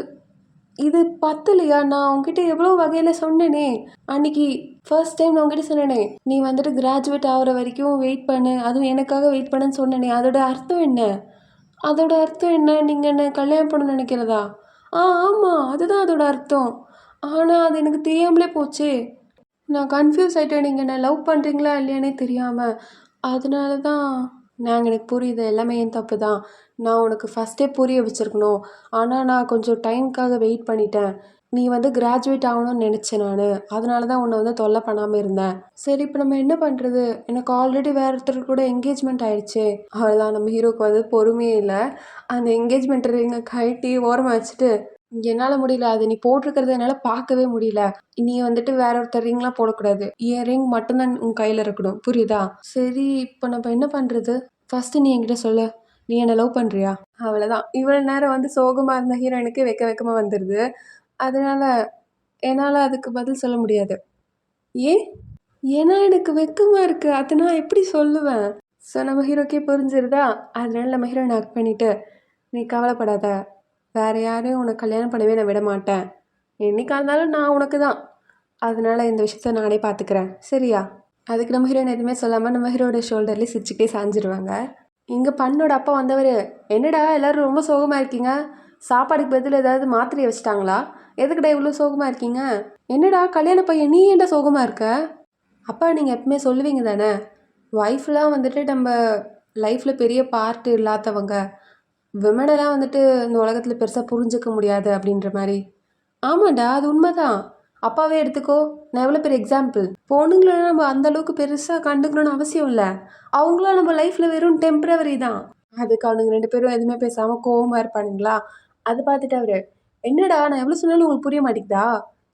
இது பத்தலையா? நான் உன்கிட்ட எவ்வளோ வகையில் சொன்னேனே. அன்னைக்கு ஃபர்ஸ்ட் டைம் நான் உன்கிட்ட சொன்னேனே, நீ வந்துட்டு கிராஜுவேட் ஆகிற வரைக்கும் வெயிட் பண்ணு, அதுவும் எனக்காக வெயிட் பண்ணுன்னு சொன்னேனே. அதோட அர்த்தம் என்ன? அதோட அர்த்தம் என்ன? நீங்கள் என்ன கல்யாணம் பண்ண நினைக்கிறதா? ஆமாம், அதுதான் அதோட அர்த்தம். ஆனால் அது எனக்கு தெரியாமலே போச்சே. நான் கன்ஃப்யூஸ் ஆகிட்டேன். நீங்கள் என்ன லவ் பண்ணுறீங்களா இல்லையானே தெரியாமல். அதனால தான் எனக்கு புரியுது, எல்லாமே என் தப்பு தான். நான் உனக்கு ஃபஸ்ட்டே புரிய வச்சுருக்கணும். ஆனால் நான் கொஞ்சம் டைம்க்காக வெயிட் பண்ணிட்டேன். நீ வந்து கிராஜுவேட் ஆகணும்னு நினச்சேன் நான். அதனால தான் உன்னை வந்து தொல்லை பண்ணாமல் இருந்தேன். சரி, இப்போ நம்ம என்ன பண்ணுறது? எனக்கு ஆல்ரெடி வேறு ஒருத்தர் கூட என்கேஜ்மெண்ட் ஆயிடுச்சு. அவ்வளோதான். நம்ம ஹீரோக்கு வந்து பொறுமையே இல்லை. அந்த என்கேஜ்மெண்ட் ரிங்கை கழட்டி ஓரமாக வச்சுட்டு, என்னால் முடியல, அது நீ போட்டிருக்கிறத என்னால் பார்க்கவே முடியல. நீ வந்துட்டு வேற ஒருத்தர் ரிங்லாம் போடக்கூடாது. என் ரிங் மட்டும்தான் உன் கையில் இருக்கணும், புரியுதா? சரி, இப்போ நம்ம என்ன பண்ணுறது? ஃபஸ்ட்டு நீ என்கிட்ட சொல்லு, நீ என்னை லவ் பண்ணுறியா? அவ்வளோதான். இவ்வளோ நேரம் வந்து சோகமாக இருந்த ஹீரோயினுக்கு வெக்கமாக வந்துடுது. அதனால் என்னால் அதுக்கு பதில் சொல்ல முடியாது. ஏன்? ஏன்னா எனக்கு வெக்கமாக இருக்குது. அதை நான் எப்படி சொல்லுவேன்? ஸோ நம்ம ஹீரோக்கே புரிஞ்சிருதா? அதனால நம்ம ஹீரோயினை ஹக் பண்ணிவிட்டு, நீ கவலைப்படாத, வேறு யாரையும் உனக்கு கல்யாணம் பண்ணவே நான் விட மாட்டேன். என்றைக்கா இருந்தாலும் நான் உனக்கு தான். அதனால் இந்த விஷயத்த நானே பார்த்துக்கிறேன், சரியா? அதுக்கு நம்ம ஹீரோயின் எதுவுமே சொல்லாமல் நம்ம ஹீரோட ஷோல்டர்லேயே சிரிச்சுக்கிட்டே சாஞ்சிருவாங்க. இங்கே பண்ணோட அப்பா வந்தவர், என்னடா எல்லோரும் ரொம்ப சோகமாக இருக்கீங்க? சாப்பாடுக்கு பதில் ஏதாவது மாத்திரையை வச்சுட்டாங்களா? எதுக்குடா இவ்வளோ சோகமாக இருக்கீங்க? என்னடா கல்யாண பையன், நீ ஏன்டா சோகமாக இருக்க? அப்பா, நீங்கள் எப்பவுமே சொல்லுவீங்க தானே, ஒய்ஃப்லாம் வந்துட்டு நம்ம லைஃப்பில் பெரிய பார்ட் இல்லாதவங்க, விமனெல்லாம் வந்துட்டு இந்த உலகத்தில் பெருசாக புரிஞ்சிக்க முடியாது அப்படின்ற மாதிரி. ஆமாண்டா, அது உண்மைதான். அப்பாவே எடுத்துக்கோ, நான் எவ்வளோ பெரிய எக்ஸாம்பிள். பொண்ணுங்களை நம்ம அந்தளவுக்கு பெருசாக கண்டுக்கணும்னு அவசியம் இல்லை. அவங்களாம் நம்ம லைஃப்பில் வெறும் டெம்ப்ரவரி தான். அதுக்கு அவனுங்க 2 பேரும் எதுவுமே பேசாமல் கோவமாக இருப்பானுங்களா? அதை பார்த்துட்டு அவர், என்னடா நான் எவ்வளோ சொன்னாலும் உங்களுக்கு புரிய மாட்டேங்குதா?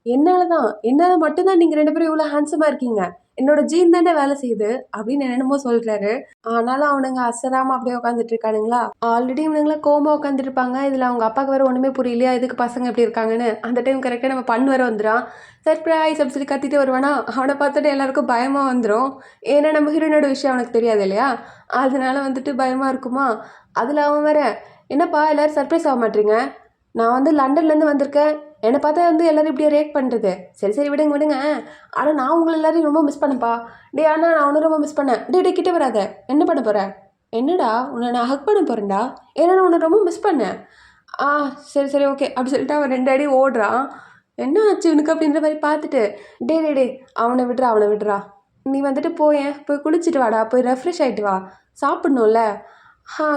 என்னால் மட்டும்தான் நீங்கள் 2 பேரும் இவ்வளோ ஹேண்ட்ஸமாக இருக்கீங்க. என்னோட ஜீன் தானே வேலை செய்யுது அப்படின்னு என்னென்னமோ சொல்கிறாரு. ஆனாலும் அவனுங்க அசராமல் அப்படியே உட்காந்துட்டு இருக்கானுங்களா? ஆல்ரெடி இவனுங்களாம் கோமா உட்காந்துருப்பாங்க. இதில் அவங்க அப்பாவுக்கு வேறு ஒன்றுமே புரியலையா, எதுக்கு பசங்க எப்படி இருக்காங்கன்னு. அந்த டைம் கரெக்டாக நம்ம பண்ணு வர வந்துடான். சர்ப்ரைஸ் அப்படி சொல்லி கத்திட்டு வருவானா? அவனை பார்த்துட்டு எல்லாருக்கும் பயமாக வந்துடும். ஏன்னா நம்ம ஹீரோனோட விஷயம் அவனுக்கு தெரியாது இல்லையா? அதனால வந்துட்டு பயமாக இருக்குமா? அதில் அவன் வேற, என்னப்பா எல்லோரும் சர்ப்ரைஸ் ஆக மாட்டீங்க? நான் வந்து லண்டன்லேருந்து வந்திருக்கேன், என்னை பார்த்தா வந்து எல்லோரும் இப்படியே ரியாக்ட் பண்ணுறது. சரி சரி விடுங்க விடுங்க, ஆனால் நான் உங்களை எல்லாரையும் ரொம்ப மிஸ் பண்ணேன்ப்பா. டே அண்ணா, நான் ஒன்றும் ரொம்ப மிஸ் பண்ணேன். டே கிட்டே வராத. என்ன பண்ண போகிற? என்னடா, உன்னை நான் ஹக் பண்ண போகிறேன்டா. ஏன்னா நான் உன்னை ரொம்ப மிஸ் பண்ணேன். ஆ சரி சரி ஓகே அப்படி சொல்லிட்டு அவன் 2 அடி ஓடுறான். என்ன ஆச்சு இவனுக்கு அப்படின்ற மாதிரி பார்த்துட்டு, டே அவனை விடுறா. நீ வந்துட்டு போய் குளிச்சுட்டு வாடா, போய் ரெஃப்ரெஷ் ஆகிட்டு வா, சாப்பிட்ணும்ல.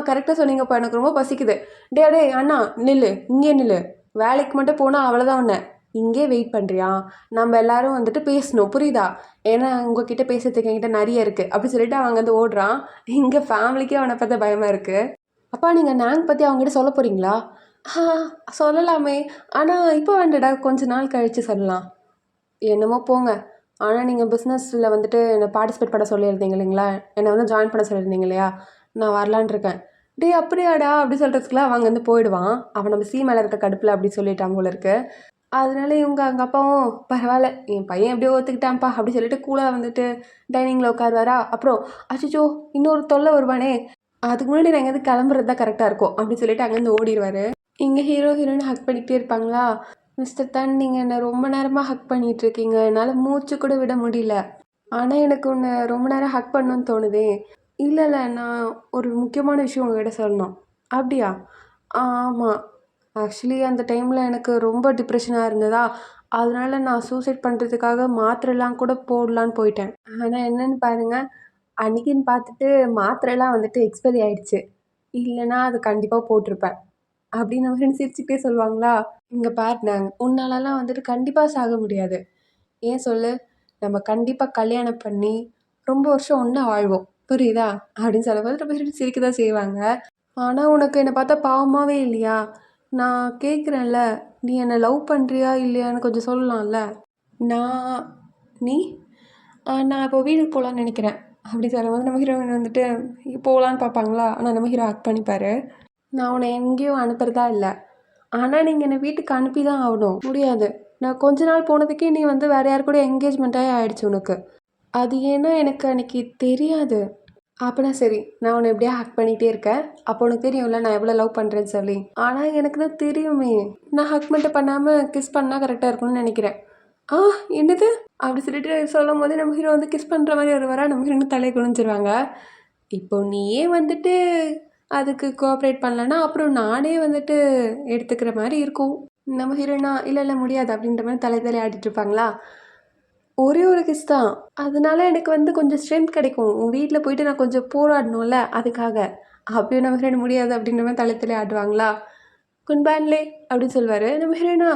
கரெக்டாக சொன்னீங்கப்பா, எனக்கு ரொம்ப பசிக்குது. டே அண்ணா நில்லு, இங்கே நில்லு. வேலைக்கு மட்டும் போனால் அவ்வளோதான் உன்னை. இங்கே வெயிட் பண்ணுறியா? நம்ம எல்லாரும் வந்துட்டு பேசணும், புரியுதா? ஏன்னா உங்ககிட்ட பேசுறதுக்கு என்கிட்ட நிறைய இருக்குது அப்படி சொல்லிட்டு அவன் வந்து ஓடுறான். இங்கே ஃபேமிலிக்கே அவனை பார்த்தா பயமாக இருக்குது. அப்பா, நீங்கள் நாங் பற்றி அவங்ககிட்ட சொல்ல போகிறீங்களா? ஆ சொல்லலாமே, ஆனால் இப்போ வேண்டடா, கொஞ்ச நாள் கழித்து சொல்லலாம். என்னமோ போங்க. ஆனால் நீங்கள் பிஸ்னஸில் வந்துட்டு என்னை பார்ட்டிசிபேட் பண்ண சொல்லியிருந்தீங்க இல்லைங்களா? என்னை வந்து ஜாயின் பண்ண சொல்லியிருந்தீங்க இல்லையா? நான் வரலான் இருக்கேன். டே அப்படியாடா அப்படி சொல்கிறதுக்குலாம் அவங்க வந்து போயிடுவான். அவன் நம்ம மேலே இருக்க கடுப்பில் அப்படி சொல்லிட்டான் போல இருக்கு. அதனால இவங்க அவங்க அப்பாவும், பரவாயில்ல என் பையன் எப்படியோ ஒத்துக்கிட்டான்ப்பா அப்படி சொல்லிட்டு கூலாக வந்துட்டு டைனிங்கில் உட்காருவாரா. அப்புறம் அச்சோ இன்னொரு தொல்லை வருவானே, அதுக்கு முன்னாடி நான் எங்கேயாவது கிளம்புறது தான் கரெக்டாக இருக்கும் அப்படி சொல்லிட்டு அங்கேருந்து ஓடிடுவார். இங்கே ஹீரோயின் ஹக் பண்ணிக்கிட்டே இருப்பாங்களா? மிஸ்டர் தன், நீங்கள் என்னை ரொம்ப நேரமாக ஹக் பண்ணிகிட்ருக்கீங்க, என்னால் மூச்சு கூட விட முடியல. ஆனால் எனக்கு உன்னை ரொம்ப நேரம் ஹக் பண்ணணும்னு தோணுதே. இல்லை நான் ஒரு முக்கியமான விஷயம் உங்ககிட்ட சொல்லணும். அப்படியா? ஆமாம், ஆக்சுவலி அந்த டைமில் எனக்கு ரொம்ப டிப்ரெஷனாக இருந்ததா, அதனால நான் சூசைட் பண்ணுறதுக்காக மாத்திரைலாம் கூட போடலான்னு போயிட்டேன். ஆனால் என்னென்னு பாருங்கள், அன்றைக்கின்னு பார்த்துட்டு மாத்திரைலாம் வந்துட்டு எக்ஸ்பைரி ஆகிடுச்சு. இல்லைன்னா அது கண்டிப்பாக போட்டிருப்பேன் அப்படின்னு நம்ம ஃப்ரெண்ட்ஸ் சிரிச்சுக்கிட்டே சொல்லுவாங்களா? இங்கே பாருங்க, உன்னாலலாம் வந்துட்டு கண்டிப்பாக சாக முடியாது. ஏன் சொல்லு? நம்ம கண்டிப்பாக கல்யாணம் பண்ணி ரொம்ப வருஷம் ஒன்றா வாழ்வோம், புரியுதா? அப்படின்னு சொல்லும்போது ரொம்ப பேர் சிரிக்க தான் செய்வாங்க. ஆனால் உனக்கு என்னை பார்த்தா பாவமாகவே இல்லையா? நான் கேட்குறேன்ல, நீ என்னை லவ் பண்ணுறியா இல்லையான்னு கொஞ்சம் சொல்லலாம்ல. நான் நீ நான் இப்போ வீட்டுக்கு போகலான்னு நினைக்கிறேன் அப்படி சொல்லும்போது நம்ம ஹீரோயின் வந்துட்டு போகலான்னு பார்ப்பாங்களா? ஆனால் நம்ம ஹீரோ ஆக்ட் பண்ணிப்பார். நான் உன்னை எங்கேயும் அனுப்புகிறதா இல்லை, ஆனால் நீங்கள் என்னை வீட்டுக்கு அனுப்பி தான் ஆகணும். முடியாது. நான் கொஞ்ச நாள் போனதுக்கே நீ வந்து வேறு யார் கூட என்கேஜ்மெண்ட்டாகவே ஆகிடுச்சு உனக்கு. அது ஏன்னா எனக்கு அன்றைக்கி தெரியாது. அப்பனா சரி. நான் உன்ன எப்படியா ஹக் பண்ணிட்டே இருக்கேன். அப்போ உனக்கு தெரியும்ல நான் எவ்வளோ லவ் பண்றேன்னு சொல்லி. ஆனா எனக்கு தான் தெரியுமே. நான் ஹக் மட்டும் பண்ணாம கிஸ் பண்ணா கரெக்ட்டா இருக்கும்னு நெனைக்கிறேன். ஆ என்னது? அப்படி சொல்லிட்டு சொல்லும்போதே நம்ம ஹீரோ வந்து கிஸ் பண்ற மாரி வருவாரா, நம்ம ஹீரோயினும் தலைய குனிஞ்சிருவாங்க. இப்போ நீயே வந்துட்டு அதுக்கு கோஆப்பரேட் பண்ணலன்னா, அப்புறம் நானே வந்துட்டு எடுத்துக்கிற மாரி இருக்கும். நம்ம ஹீரோயினா, "இல்ல, இல்ல முடியாது" அப்படின்ற மாரி தலைய ஆட்டிட்டு இருப்பாங்களா? ஒரே ஒரு கிஸ் தான். அதனால எனக்கு வந்து கொஞ்சம் ஸ்ட்ரென்த் கிடைக்கும். உன் வீட்ல போயிட்டு நான் கொஞ்சம் போராடணும்ல, அதுக்காக. அப்பயும் நம்ம ஹீரோயின் முடியாது அப்படின்ற மாரி தலை ஆட்டுவாங்களா? "குன்பான்லே" அப்படின்னு சொல்லுவாரு. நம்ம ஹீரோயினா,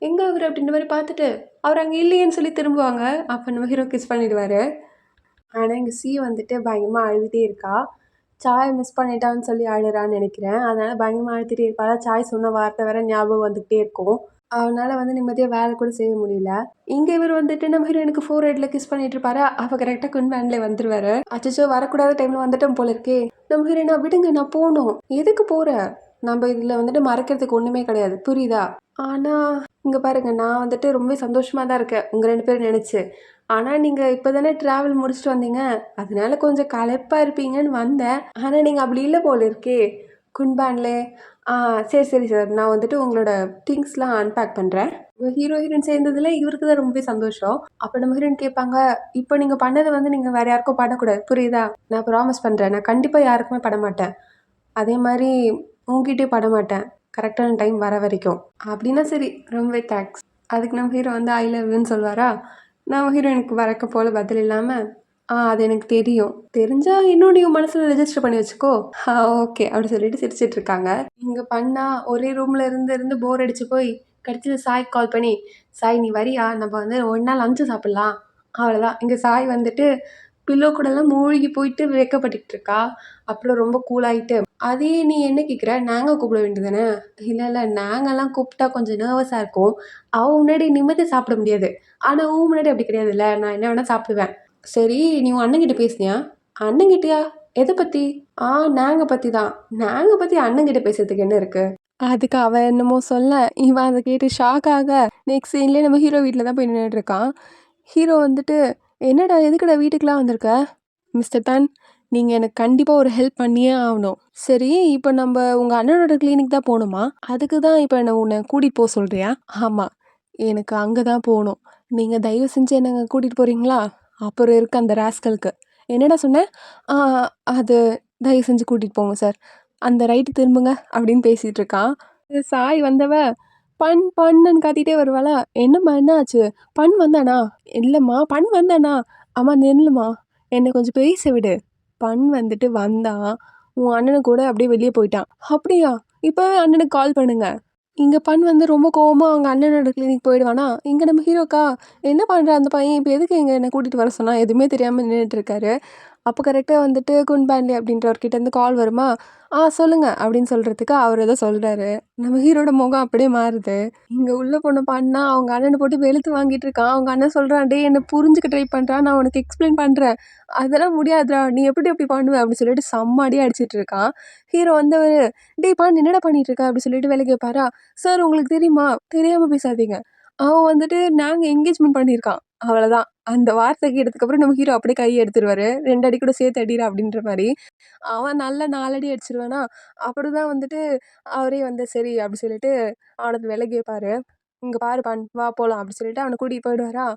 "எங்க அவரு?" அப்படின்ற மாரி பார்த்துட்டு, அவர் அங்க இல்லையேன்னு சொல்லி திரும்புவாங்க. அப்ப நம்ம ஹீரோ கிஸ் பண்ணிடுவாரு. ஆனா, எங்க சி வந்துட்டு பயங்கரமா அழுதுட்டே இருக்கா. சாய மிஸ் பண்ணிட்டான்னு சொல்லி அழுறான்னு நெனைக்கிறேன். அதனால பயங்கரமா அழுதுட்டே இருப்பா. அதான் சாய் சொன்ன வார்த்தை வேற ஞாபகம் வந்துகிட்டே இருக்கும். அவனால வந்து நிம்மதியா வேலை கூட செய்ய முடியல. இங்க இவரு வந்துட்டு நம்ம ஹீரோயினுக்கு ஃபோர் ஹெட்ல கிஸ் பண்ணிட்டு இருப்பாரா, அப்ப கரெக்ட்டா குயின் வேன்ல வந்துருவாரு. அச்சச்சோ! வரக்கூடாத டைம்ல வந்துட்டோம் போல இருக்கே! நம்ம ஹீரோயினா விடுங்க நான் போணும். எதுக்கு போற? நம்ப இதுல வந்துட்டு மறைக்கிறதுக்கு ஒண்ணுமே கிடையாது. புரியுதா? ஆனா, இங்க பாருங்க நான் வந்துட்டு ரொம்பவே சந்தோஷமா தான் இருக்கேன். உங்க 2 பேரும் நெனச்சு. ஆனா, நீங்க இப்ப தானே ட்ராவல் முடிச்சுட்டு வந்தீங்க. அதனால கொஞ்சம் களைப்பா இருப்பீங்கன்னு வந்தேன். ஆனா, நீங்க அப்படி இல்ல போல இருக்கே! குன்பான்லே ஆ சரி, சரி சார். நான் வந்துட்டு உங்களோட திங்ஸ்லாம் அன்பேக் பண்றேன். ஹீரோ, ஹீரோயின் சேர்ந்ததுல இவருக்கு தான் ரொம்பவே சந்தோஷம். அப்ப நம்ம ஹீரோயின் கேட்பாங்க, "இப்ப நீங்க பண்ணத வந்து நீங்க வேற யாருக்கும் பண்ணக்கூடாது. புரியுதா? நான் ப்ராமிஸ் பண்றேன். நான் கண்டிப்பா யாருக்குமே பண்ண மாட்டேன். அதே மாரி உன்கிட்டயும் பண்ண மாட்டேன். கரெக்டான டைம் வர வரைக்கும்." அப்படின்னா சரி. ரொம்பவே தேங்க்ஸ். அதுக்கு நம்ம ஹீரோ வந்து ஐ லவ் யூன்னு சொல்வாரா? நம்ம ஹீரோயினுக்கு வழக்கம் போல பதில் இல்லாம, அது எனக்கு தெரியும். தெரிஞ்சா இன்னும் நீ உன் மனசுல ரெஜிஸ்டர் பண்ணி வச்சுக்கோ." ஓகே." அப்படி சொல்லிட்டு சிரிச்சுட்டு இருக்காங்க. இங்க பண்ணா ஒரே ரூம்ல இருந்து இருந்து போர் அடிச்சு போய் கடைசில சாய்க்கு கால் பண்ணி, "சாய் நீ வரியா? நம்ம வந்து ஒண்ணா லஞ்ச் சாப்பிடலாம்." அவ்வளோதான். இங்க சாய் வந்துட்டு பில்லோ கூடலாம் மூழ்கி போயிட்டு வெட்கப்பட்டுட்டு இருக்கா. அப்புறம் ரொம்ப கூல் ஆயிட்டு, "அதையே நீ என்ன கேட்குற? நாங்க கூப்பிட வேண்டியது தானே?" "இல்ல, இல்ல நாங்கலாம் கூப்பிட்டா கொஞ்சம் நர்வஸா இருக்கும். அவ முன்னாடி நிம்மதியா சாப்பிட முடியாது. ஆனா உன் முன்னாடி அப்படி கிடையாதுல்ல. நான் என்ன வேணா சாப்பிடுவேன்." "சரி நீ உன் அண்ணன்கிட்ட பேசினியா?" "அண்ணன்கிட்டயா? எத பத்தி?" "ஆ நாங்க பத்தி தான்." "நாங்க பத்தி அண்ணன்கிட்ட பேசுறதுக்கு என்ன இருக்கு?" அதுக்கு அவன் என்னமோ சொல்ல, இவன் அத கேட்டு ஷாக் ஆக, நெக்ஸ்ட் சீன்லயே நம்ம ஹீரோ வீட்ல தான் போய் நின்னுட்டு இருக்கான். ஹீரோ வந்துட்டு, "என்னடா எதுக்குடா வீட்டுக்குலாம் வந்திருக்க?" "மிஸ்டர் தன், நீங்க எனக்கு கண்டிப்பா ஒரு ஹெல்ப் பண்ணியே ஆவணும்." "சரி, இப்ப நம்ப உங்க அண்ணனோட கிளினிக் தான் போணுமா? அதுக்கு தான் இப்ப என்ன உன்ன கூட்டிட்டு போ சொல்றியா?" "ஆமா. எனக்கு அங்க தான் போணும். நீங்க தயவு செஞ்சு என்ன அங்க கூட்டிட்டு போறீங்களா?" அப்புறம் இருக்கு அந்த ராஸ்கலுக்கு. "என்னடா சொன்ன?" "ஆ அது தயவு செஞ்சு கூட்டிட்டு போங்க சார். அந்த ரைட்டு திரும்புங்க" அப்படின்னு பேசிட்டு இருக்கான். சாய் வந்தவ, பண்ணுன்னு கத்திட்டே வருவாளா, "என்னம்மா என்ன ஆச்சு? வந்தானா?" "இல்லம்மா, வந்தானா?" "அம்மா நில்லும்மா, என்ன கொஞ்சம் பேச விடு." வந்துட்டு வந்தான். உன் அண்ணனு கூட அப்படியே வெளிய போயிட்டான். "அப்படியா? இப்பவே அண்ணனுக்கு கால் பண்ணுங்க." இங்க வந்து ரொம்ப கோவமா அவங்க அண்ணனோட கிளினிக் போயிடுவானா, இங்க நம்ம ஹீரோக்கா, "என்ன பண்றான் அந்த பையன்? இப்ப எதுக்கு இங்க என்ன கூட்டிட்டு வர சொன்னான்?" எதுவுமே தெரியாம நின்னுட்டு இருக்காரு. அப்போ கரெக்ட்டா வந்துட்டு குன்பான்லே அப்படின்றவர்கிட்டேருந்து கால் வருமா, சொல்லுங்க" அப்படின்னு சொல்றதுக்கு அவர் ஏதோ சொல்றாரு. நம்ம ஹீரோட முகம் அப்படியே மாறுது. இங்க உள்ள பொண்ணு பண்ணா அவங்க அண்ணன போட்டு வெளுத்து வாங்கிட்டு இருக்கான். அவங்க அண்ணன் சொல்றான், "டேய் என்ன புரிஞ்சுக்க ட்ரை பண்றா. நான் உனக்கு எக்ஸ்ப்ளைன் பண்றேன். அதெல்லாம் முடியாதுடா. நீ எப்படி அப்படி பண்ணுவ?" அப்படி சொல்லிட்டு செம்ம அடி அடிச்சிட்டு இருக்கான். ஹீரோ வந்தவரு, "டேய் என்னடா பண்ணிட்டு இருக்க?" அப்படி சொல்லிட்டு வேலை கேட்பாரா, "சார் உங்களுக்கு தெரியுமா? தெரியாம பேசாதீங்க. அவன் வந்துட்டு நாங்க என்கேஜ்மெண்ட் பண்ணியிருக்கான்." அவ்வளோதான். அந்த வார்த்தை கேட்டதுக்கப்புறம் நம்ம ஹீரோ அப்படியே கைய எடுத்துருவாரு. 2 அடி கூட சேர்த்து அடிடா அப்படின்ற மாரி. அவன் நல்லா 4 அடி அடிச்சுருவானா, அப்படிதான் வந்துட்டு அவரே வந்து சரி அப்படி சொல்லிட்டு அவன விலகி வைப்பாரு. "இங்க பாரு வா போலாம்" அப்படி சொல்லிட்டு அவன கூட்டிட்டு போயிடுவாரா.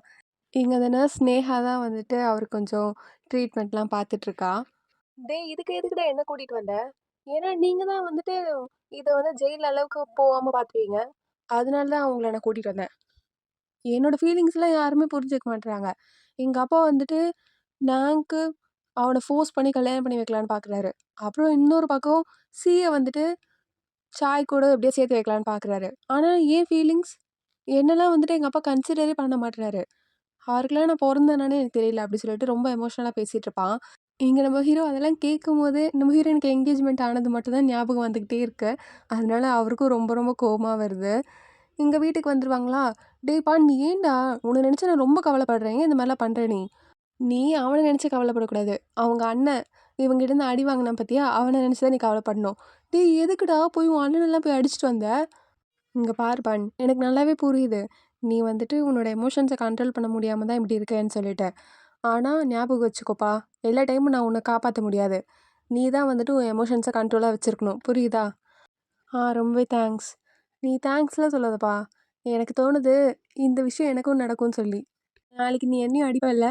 இங்க அந்த நர்ஸ் ஸ்னேகா தான் வந்துட்டு அவருக்கு கொஞ்சம் ட்ரீட்மெண்ட்லாம் பார்த்துட்டுருக்கா. "டேய் இதுக்கு எதுக்குடா என்ன கூட்டிட்டு வந்த? ஏன்னா நீங்க தான் வந்துட்டு இத வந்து ஜெயில் அளவுக்கு போகாம பார்த்துப்பீங்க. அதனால தான் உங்கள நான் கூட்டிட்டு வந்தேன்." என்னோட ஃபீலிங்ஸ்லாம் யாருமே புரிஞ்சுக்க மாட்றாங்க. எங்க அப்பா வந்துட்டு நான்க்கு அவன ஃபோர்ஸ் பண்ணி கல்யாணம் பண்ணி வைக்கலான்னு பார்க்குறாரு. அப்புறம் இன்னொரு பக்கம் சிய வந்துட்டு சாய் கூட எப்படியோ சேர்த்து வைக்கலான்னு பார்க்குறாரு. ஆனா என் ஃபீலிங்ஸ் என்னலாம் வந்துட்டு எங்க அப்பா கன்சிடரே பண்ண மாட்றாரு. அவருக்கெல்லாம் நான் பொறந்தேனான்னே எனக்கு தெரியல அப்படி சொல்லிட்டு ரொம்ப எமோஷனலா பேசிட்டு இருப்பான். இங்க நம்ம ஹீரோ அதெல்லாம் கேட்கும்போது, நம்ம ஹீரோயினுக்கு என்கேஜ்மெண்ட் ஆனது மட்டும் தான் ஞாபகம் வந்துகிட்டே இருக்கு. அதனால அவருக்கும் ரொம்ப ரொம்ப கோவமா வருது. எங்க வீட்டுக்கு வந்துருவாங்களா, "டேய் நீ ஏன்டா? உன்ன நெனச்சு நான் ரொம்ப கவலைப்படுறேன். ஏன் இந்த மாரிலாம் பண்ற நீ? நீ அவன நெனச்சு கவலைப்படக்கூடாது. அவங்க அண்ணன் இவங்கிட்டருந்து அடி வாங்குனான் பாத்தியா? அவன நெனச்சு தான் நீ கவலைப்படணும்." "டேய் எதுக்குடா போய் உன் அண்ணனெல்லாம் போய் அடிச்சுட்டு வந்த?" "இங்க பாரு எனக்கு நல்லாவே புரியுது. நீ வந்துட்டு உன்னோட எமோஷன்ஸ கண்ட்ரோல் பண்ண முடியாம தான் இப்படி இருக்கேன்னு சொல்லிட்டு. ஆனா ஞாபகம் வச்சுக்கோப்பா, எல்லா டைமும் நான் உன்ன காப்பாத்த முடியாது. நீ தான் வந்துட்டு உன் எமோஷன்ஸ கண்ட்ரோலா வச்சிருக்கணும். புரியுதா? ரொம்பவே தேங்க்ஸ். நீ தேங்க்ஸ்லாம் சொல்லாதப்பா. எனக்கு தோணுது, இந்த விஷயம் எனக்கும் நடக்கும்னு சொல்லி. நாளைக்கு நீ என்னையும் அடிப்பல்ல?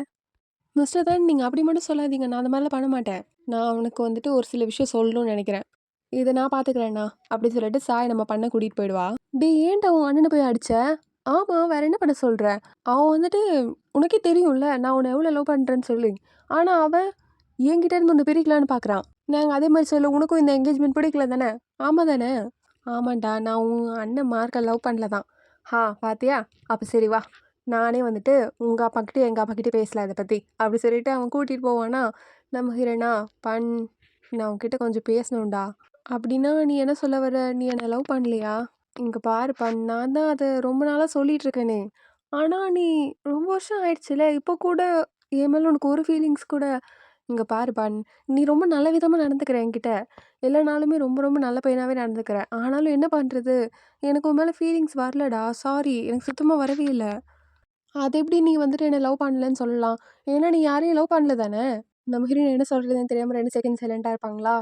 மிஸ்டர் தான் நீங்க அப்படி மட்டும் சொல்லாதீங்க. நான் அந்த மாரிலாம் பண்ண மாட்டேன். நான் அவனுக்கு வந்துட்டு ஒரு சில விஷயம் சொல்லணும்னு நெனைக்கிறேன். "இத நான் பாத்துக்கிறேன்ண்ணா" அப்படி சொல்லிட்டு சாய் நம்ம பண்ண கூட்டிட்டு போயிடுவா. "டேய் ஏன்டா உன் அண்ணன போய் அடிச்ச?" "ஆமா, வேற என்ன பண்ண சொல்ற? அவன் வந்துட்டு உனக்கே தெரியும்ல, நான் உன்ன எவ்வளோ லவ் பண்றேன்னு சொல்லி. ஆனா அவன் என்கிட்ட இருந்து உன்ன பிரிக்கலான்னு பாக்குறான். நாங்க அதே மாரி சொல்ல உனக்கும் இந்த என்கேஜ்மெண்ட் பிடிக்கல தானே? ஆமா தானே?" "ஆமான்டா, நான் உன் அண்ணன் மார்க்க லவ் பண்ணல தான்." பாத்தியா? அப்ப சரி வா. நானே வந்துட்டு உங்க அப்பாகிட்டயும், எங்க அப்பாகிட்டயும் பேசலாம் இத பத்தி." அப்படி சொல்லிட்டு அவன் கூட்டிட்டு போவானா, நம்ம ஹீரோயினா, நான் உன்கிட்ட கொஞ்சம் பேசணும்டா." "அப்படின்னா நீ என்ன சொல்ல வர? நீ என்ன லவ் பண்ணலையா?" "இங்க பாருப்பா, நான் தான் அத ரொம்ப நாளா சொல்லிட்டு இருக்கேனே. ஆனா நீ ரொம்ப வருஷம் ஆயிடுச்சுல்ல, இப்போ கூட என் மேல உனக்கு ஒரு ஃபீலிங்ஸ் கூட." "இங்க பாருப்பா, நீ ரொம்ப நல்ல விதமா நடந்துக்கிற என்கிட்ட. எல்லா நாளுமே ரொம்ப ரொம்ப நல்ல பையனாவே நடந்துக்கிற. ஆனாலும் என்ன பண்றது? எனக்கு உன் மேல ஃபீலிங்ஸ் வரலடா. சாரி. எனக்கு சுத்தமா வரவே இல்ல." "அது எப்படி நீ வந்துட்டு என்ன லவ் பண்ணலன்னு சொல்லலாம்? ஏன்னா நீ யாரையும் லவ் பண்ணல தானே?" நம்ம ஹீரோயின் என்ன சொல்றதுன்னு தெரியாம 2 செகண்ட் சைலன்ட்டா இருப்பாங்களா?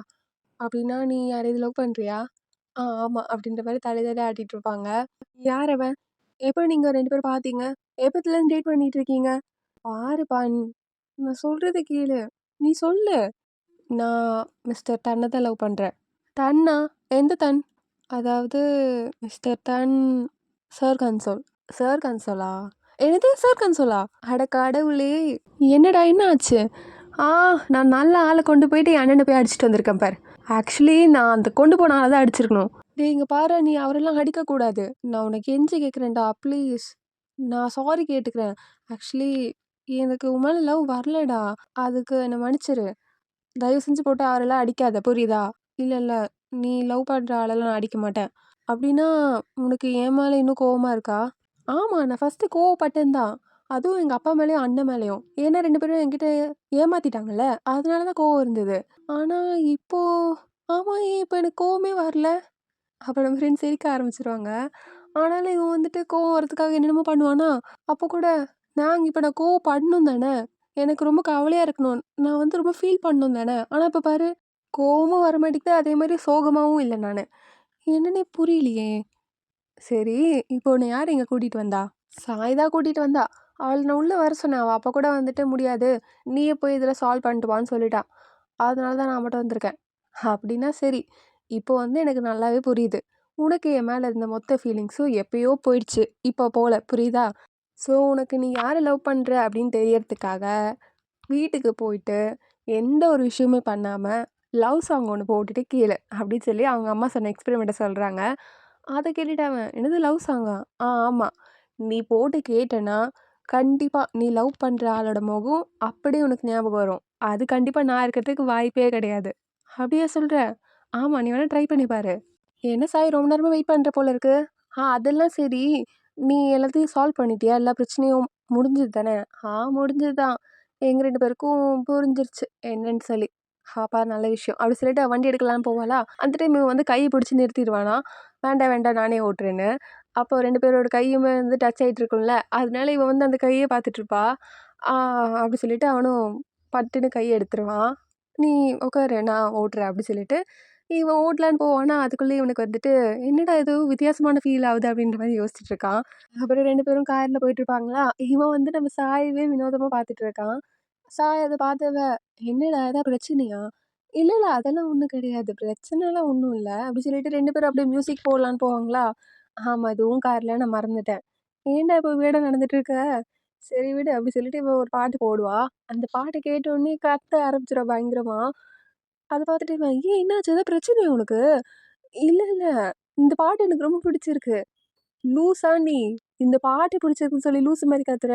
"அப்படின்னா நீ யாரையாவது லவ் பண்றியா?" ஆமா." அப்படின்ற மாரி தலையில ஆட்டிட்டு இருப்பாங்க. "யார் அவன்? எப்ப நீங்க 2 பேரும் பார்த்தீங்க? எப்பத்துலருந்து டேட் பண்ணிட்டு இருக்கீங்க?" "பாருப்பா, நான் சொல்றத கேளு. நீ சொல்லு." "நான் மிஸ்டர் தன்ன தான் லவ் பண்றேன்." "தன்னா? எந்த தன்?" "அதாவது மிஸ்டர் தன் சர் கன்சோல்." "சர் கன்சோலா? என்னது சர் கன்சோலா? அட கடவுளே! என்னடா என்ன ஆச்சு?" "ஆ நான் நல்ல ஆள கொண்டு போயிட்டு என் அண்ணன போய் அடிச்சுட்டு வந்திருக்கேன் பாரு. ஆக்சுவலி நான் அந்த கொண்டு போன ஆள தான் அடிச்சிருக்கணும்." "டேய் இங்க பாரு, நீ அவரெல்லாம் அடிக்கக்கூடாது. நான் உன்ன கெஞ்சி கேட்குறேன்டா ப்ளீஸ். நான் சாரி கேட்டுக்கிறேன். ஆக்சுவலி எனக்கு உன் மேல லவ் வரலடா. அதுக்கு என்ன மன்னிச்சிரு. தயவு செஞ்சு போட்டு அவரெல்லாம் அடிக்காத, புரியுதா?" "இல்ல, இல்ல. நீ லவ் பண்ற ஆளெல்லாம் நான் அடிக்க மாட்டேன்." "அப்படின்னா உனக்கு என் மேல இன்னும் கோவமா இருக்கா?" "ஆமா, நான் ஃபர்ஸ்ட்டு கோவப்பட்டேன் தான். அதுவும் எங்க அப்பா மேலயும், அண்ணன் மேலயும். ஏன்னா 2 பேரும் என்கிட்ட ஏமாத்திட்டாங்கல்ல. அதனால தான் கோவம் இருந்தது. ஆனா இப்போ ஏன் இப்போ எனக்கு கோவமே வரல?" அப்ப நம்ம ஃப்ரெண்ட்ஸ் சிரிக்க ஆரம்பிச்சுருவாங்க. ஆனாலும் இவன் வந்துட்டு கோவம் வரதுக்காக என்னென்னமோ பண்ணுவானா, அப்போ கூட நான் கோவப்படணும் தானே! எனக்கு ரொம்ப கவலையா இருக்கணும். நான் வந்து ரொம்ப ஃபீல் பண்ணணும் தானே! ஆனா இப்ப பாரு, கோவமும் வரமாட்டேங்குது. அதே மாரி சோகமாவும் இல்ல நானு. என்னன்னே புரியலையே! சரி, இப்போ உன்ன யார் இங்க கூட்டிட்டு வந்தா? சாய் தான் கூட்டிட்டு வந்தா. அவள நான் உள்ள வர சொன்னேன். அவ அப்ப கூட வந்துட்டு முடியாது. நீயே போய் இதில சால்வ் பண்ணிட்டு வான்னு சொல்லிட்டா. அதனால தான் நான் மட்டும் வந்திருக்கேன். அப்படின்னா சரி. இப்போ வந்து எனக்கு நல்லாவே புரியுது. உனக்கு என் மேல இருந்த மொத்த ஃபீலிங்ஸும் எப்பயோ போயிடுச்சு. இப்போ போல. புரியுதா? ஸோ உனக்கு நீ யார லவ் பண்ற அப்படின்னு தெரியறதுக்காக, வீட்டுக்கு போயிட்டு எந்த ஒரு விஷயமுமே பண்ணாம, லவ் சாங் ஒண்ணு போட்டுட்டு கேளு அப்படின்னு சொல்லி அவங்க அம்மா சொன்ன எக்ஸ்பெரிமெண்ட்ட சொல்றாங்க. அத கேட்டுட்டு அவன், "என்னது லவ் சாங்கா? ஆமா. நீ போட்டு கேட்டன்னா, கண்டிப்பா நீ லவ் பண்ற ஆளோட முகம் அப்படியே உனக்கு ஞாபகம் வரும். அது கண்டிப்பா நான் இருக்கிறதுக்கு வாய்ப்பே கிடையாது." "அப்படியா சொல்ற? ஆமா, நீ வேணா ட்ரை பண்ணி பாரு." "என்ன சாய் ரொம்ப நேரமா வெயிட் பண்ற போல இருக்கு." அதெல்லாம் சரி. நீ எல்லாத்தையும் சால்வ் பண்ணிட்டியா? எல்லா பிரச்சனையும் முடிஞ்சது தானே?" முடிஞ்சது தான். எங்க 2 பேருக்கும் புரிஞ்சிருச்சு என்னன்னு சொல்லி." அப்பா நல்ல விஷயம்." அப்படி சொல்லிட்டு அவ வண்டி எடுக்கலான்னு போவாளா, அந்த டைம் இவன் வந்து கைய பிடிச்சு நிறுத்திருவானா, "வேண்டாம், வேண்டாம் நானே ஓட்டுறேன்னு." அப்போ 2 பேரோட கையுமே வந்து டச் ஆயிட்டு இருக்கும்ல, அதனால இவ வந்து அந்த கையே பார்த்துட்டுருப்பா. ஆ அப்படி சொல்லிட்டு அவனும் பட்டுன்னு கைய எடுத்துருவான். "நீ உட்காரு, நான் ஓட்டுறேன்." அப்படி சொல்லிட்டு இவன் ஓட்டலான்னு போவானா, அதுக்குள்ள இவனுக்கு வந்துட்டு, "என்னடா இது வித்தியாசமான ஃபீல் ஆவுது." அப்படின்ற மாரி யோசிச்சுட்டு இருக்கான். அப்புறம் 2 பேரும் கார்ல போயிட்டுருப்பாங்களா, இவன் வந்து நம்ம சாயவே வினோதமா பார்த்துட்டு இருக்கான். சாய் அத பார்த்தவ, "என்னடா ஏதாவது பிரச்சனையா?" "இல்ல, இல்ல அதெல்லாம் ஒண்ணும் கிடையாது. பிரச்சனைலாம் ஒண்ணும் இல்ல." அப்படி சொல்லிட்டு 2 பேரும் அப்படியே மியூசிக் போடலான்னு போவாங்களா, "ஆமா இதுவும் கார்ல நான் மறந்துட்டேன்." "ஏன்டா இப்ப வியர்டா நடந்துட்டு இருக்க?" "சரி விடு." அப்படி சொல்லிட்டு இவ ஒரு பாட்டு போடுவா. அந்த பாட்ட கேட்ட உடனே கத்த ஆரம்பிச்சுருவா பயங்கரமா. அத பார்த்துட்டு இவன், "ஏன் என்னாச்சு? ஏதாவது பிரச்சனையா உனக்கு?" "இல்ல, இல்ல. இந்த பாட்டு எனக்கு ரொம்ப பிடிச்சிருக்கு." "லூசா நீ? இந்த பாட்டு பிடிச்சிருக்குன்னு சொல்லி லூசு மாரி கத்துற?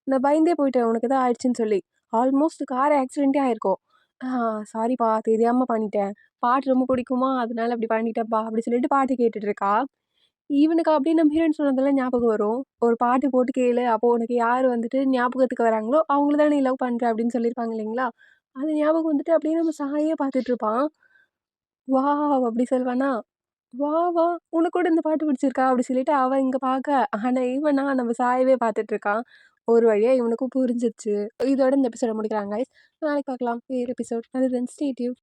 நான் பயந்தே போயிட்டேன் உனக்கு ஏதாவது ஆயிடுச்சுன்னு சொல்லி. ஆல்மோஸ்ட் கார் ஆக்சிடென்ட்டே ஆயிருக்கும்." "ஆ சாரிப்பா தெரியாம பண்ணிட்டேன். பாட்டு ரொம்ப பிடிக்குமா, அதனால அப்படி பண்ணிட்டேன்ப்பா." அப்படி சொல்லிட்டு பாட்டு கேட்டுட்டு இருக்கா. இவனுக்கு அப்படியே நம்ம ஹீரோயின் சொன்னதெல்லாம் ஞாபகம் வரும். "ஒரு பாட்டு போட்டு கேளு. அப்போ உனக்கு யாரு வந்துட்டு ஞாபகத்துக்கு வராங்களோ, அவங்கள தான் நீ லவ் பண்ற." அப்படின்னு சொல்லியிருப்பாங்க இல்லைங்களா? அது ஞாபகம் வந்துட்டு அப்படியே நம்ம சாயே பார்த்துட்டு இருப்பான். "வாவ்!" அப்படி சொல்வானா, "வா, வா! உனக்கு கூட இந்த பாட்டு பிடிச்சிருக்கா?" அப்படி சொல்லிட்டு அவ இங்க பாக்க, ஆனா இவனா நம்ம சாயவே பார்த்துட்டு இருக்கான். ஒரு வழியாக இவனுக்கும் புரிஞ்சிருச்சு. இதோட இந்த எபிசோட முடிக்கிறாங்க கைஸ். நாளைக்கு பார்க்கலாம் வேறு எபிசோட். அது தென் ஸ்டே டியூன்.